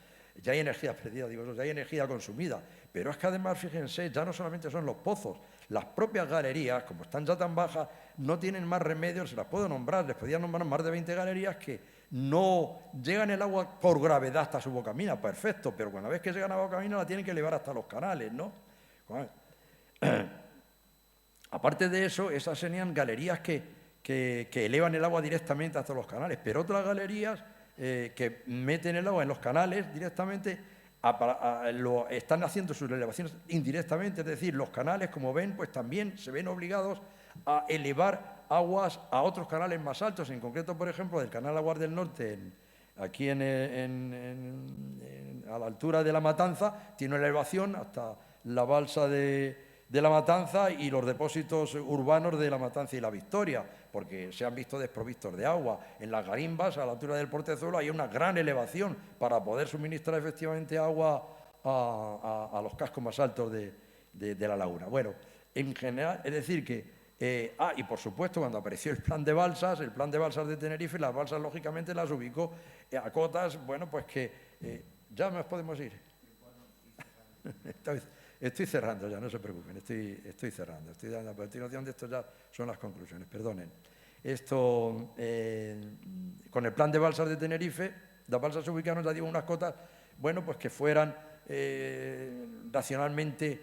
ya hay energía consumida. Pero es que además, fíjense, ya no solamente son los pozos, las propias galerías, como están ya tan bajas, no tienen más remedio, se las puedo nombrar, les podía nombrar más de 20 galerías que no llegan el agua por gravedad hasta su bocamina, perfecto, pero una vez que llegan a bocamina la tienen que elevar hasta los canales, ¿no? Aparte de eso, esas serían galerías que elevan el agua directamente hasta los canales, pero otras galerías que meten el agua en los canales directamente están haciendo sus elevaciones indirectamente, es decir, los canales, como ven, pues también se ven obligados a elevar aguas a otros canales más altos, en concreto, por ejemplo, del canal Aguas del Norte, aquí a la altura de La Matanza, tiene una elevación hasta la balsa de La Matanza y los depósitos urbanos de La Matanza y La Victoria, porque se han visto desprovistos de agua. En las garimbas, a la altura del Portezuelo, hay una gran elevación para poder suministrar efectivamente agua a los cascos más altos de la laguna. Bueno, en general, es decir que... y por supuesto, cuando apareció el plan de balsas de Tenerife, las balsas lógicamente las ubicó a cotas, bueno, pues que ya nos podemos ir. Estoy cerrando ya, no se preocupen, estoy cerrando. Estoy dando a continuación de esto ya son las conclusiones, perdonen. Con el plan de balsas de Tenerife, las balsas se ubicaron, ya digo, unas cotas, bueno, pues que fueran racionalmente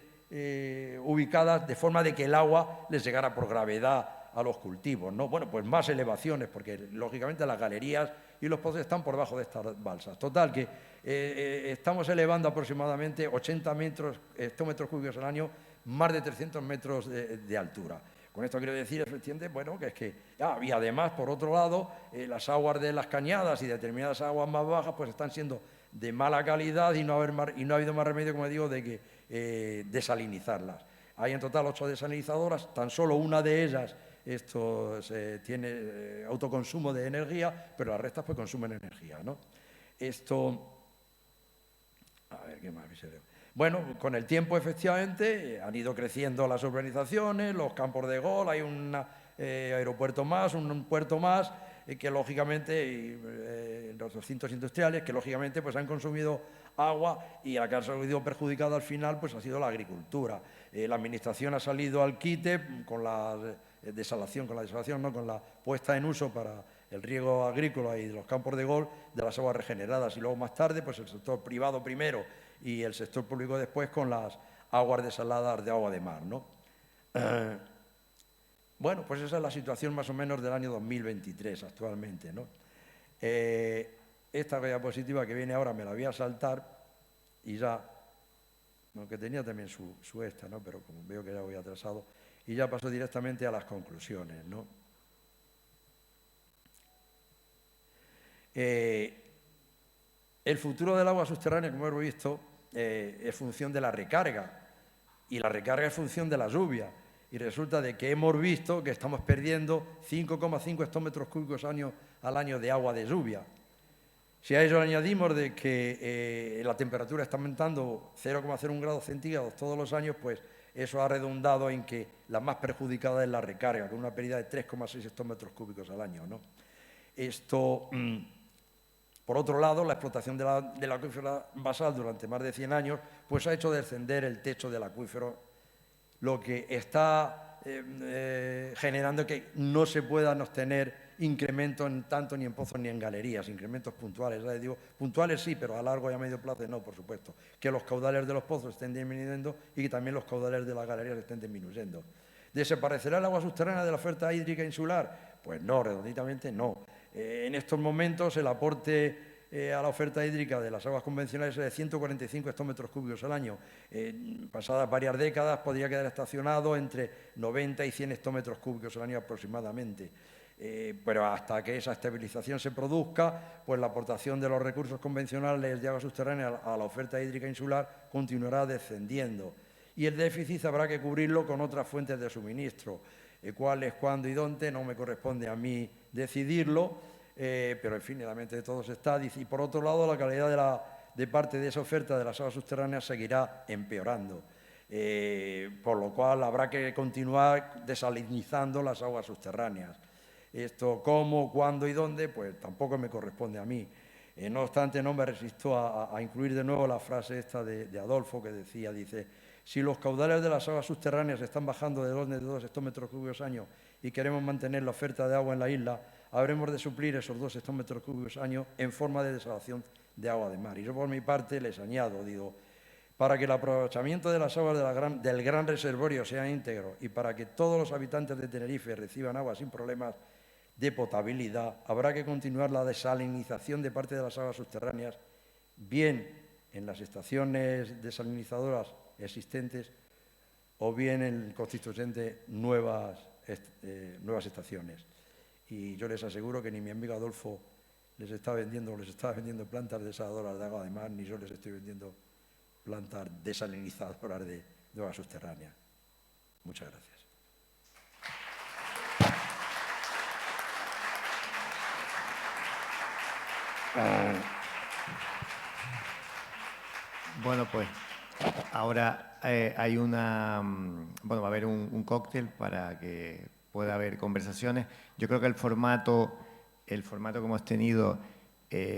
ubicadas de forma de que el agua les llegara por gravedad a los cultivos, ¿no? Bueno, pues más elevaciones, porque lógicamente las galerías y los pozos están por debajo de estas balsas. Total, que estamos elevando aproximadamente 80 hectómetros cúbicos al año, más de 300 metros de altura. Con esto quiero decir, efectivamente, bueno, que es que... y además, por otro lado, las aguas de las cañadas y determinadas aguas más bajas, pues están siendo de mala calidad y no ha habido más remedio, como digo, de que desalinizarlas. Hay en total 8 desalinizadoras, tan solo una de ellas tiene autoconsumo de energía, pero las restas pues consumen energía, ¿no? A ver, ¿qué más? Bueno, con el tiempo, efectivamente, han ido creciendo las urbanizaciones, los campos de golf, hay un aeropuerto más, un puerto más, que lógicamente, los recintos industriales, que lógicamente pues han consumido agua y la que ha salido perjudicada al final pues ha sido la agricultura. La administración ha salido al quite con la desalación, no, con la puesta en uso para el riego agrícola y de los campos de golf de las aguas regeneradas, y luego más tarde pues el sector privado primero y el sector público después con las aguas desaladas de agua de mar, ¿no? Bueno, pues esa es la situación más o menos del año 2023 actualmente, ¿no? Esta diapositiva que viene ahora me la voy a saltar y ya, aunque tenía también su esta, ¿no? Pero como veo que ya voy atrasado, y ya paso directamente a las conclusiones, ¿no? El futuro del agua subterránea, como hemos visto, es función de la recarga, y la recarga es función de la lluvia. Y resulta de que hemos visto que estamos perdiendo 5,5 hectómetros cúbicos al año de agua de lluvia. Si a ello añadimos de que la temperatura está aumentando 0,01 grados centígrados todos los años, pues eso ha redundado en que la más perjudicada es la recarga, con una pérdida de 3,6 hectómetros cúbicos al año, ¿no? Esto, por otro lado, la explotación del acuífero basal durante más de 100 años pues ha hecho descender el techo del acuífero, lo que está generando que no se puedan obtener incrementos tanto ni en pozos ni en galerías, incrementos puntuales. Ya les digo, puntuales sí, pero a largo y a medio plazo no, por supuesto. Que los caudales de los pozos estén disminuyendo y que también los caudales de las galerías estén disminuyendo. ¿Desaparecerá el agua subterránea de la oferta hídrica insular? Pues no, redonditamente no. En estos momentos el aporte a la oferta hídrica de las aguas convencionales es de 145 hectómetros cúbicos al año. Pasadas varias décadas podría quedar estacionado entre 90 y 100 hectómetros cúbicos al año aproximadamente. Pero hasta que esa estabilización se produzca, pues la aportación de los recursos convencionales de agua subterránea a la oferta hídrica insular continuará descendiendo. Y el déficit habrá que cubrirlo con otras fuentes de suministro. Cuáles, cuándo y dónde no me corresponde a mí decidirlo, pero en fin, en la mente de todos está. Y por otro lado, la calidad de parte de esa oferta de las aguas subterráneas seguirá empeorando, por lo cual habrá que continuar desalinizando las aguas subterráneas. Esto, cómo, cuándo y dónde, pues tampoco me corresponde a mí. No obstante, no me resisto a incluir de nuevo la frase esta de Adolfo que decía, dice, si los caudales de las aguas subterráneas están bajando de 2 hectómetros cúbicos año y queremos mantener la oferta de agua en la isla, habremos de suplir esos 2 hectómetros cúbicos año en forma de desalación de agua de mar. Y yo por mi parte les añado, digo, para que el aprovechamiento de las aguas del gran reservorio sea íntegro y para que todos los habitantes de Tenerife reciban agua sin problemas de potabilidad, habrá que continuar la desalinización de parte de las aguas subterráneas, bien en las estaciones desalinizadoras existentes o bien en el constituyente nuevas estaciones. Y yo les aseguro que ni mi amigo Adolfo les estaba vendiendo plantas desaladoras de agua de mar, ni yo les estoy vendiendo plantas desalinizadoras de agua subterránea. Muchas gracias.
Bueno, pues ahora hay va a haber un cóctel para que pueda haber conversaciones. Yo creo que el formato que hemos tenido,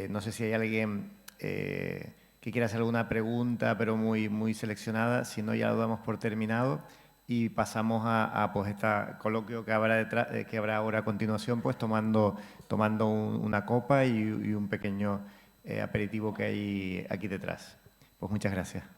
no sé si hay alguien que quiera hacer alguna pregunta, pero muy seleccionada, si no ya lo damos por terminado y pasamos a pues este coloquio que habrá ahora a continuación, pues tomando una copa y un pequeño aperitivo que hay aquí detrás. Pues muchas gracias.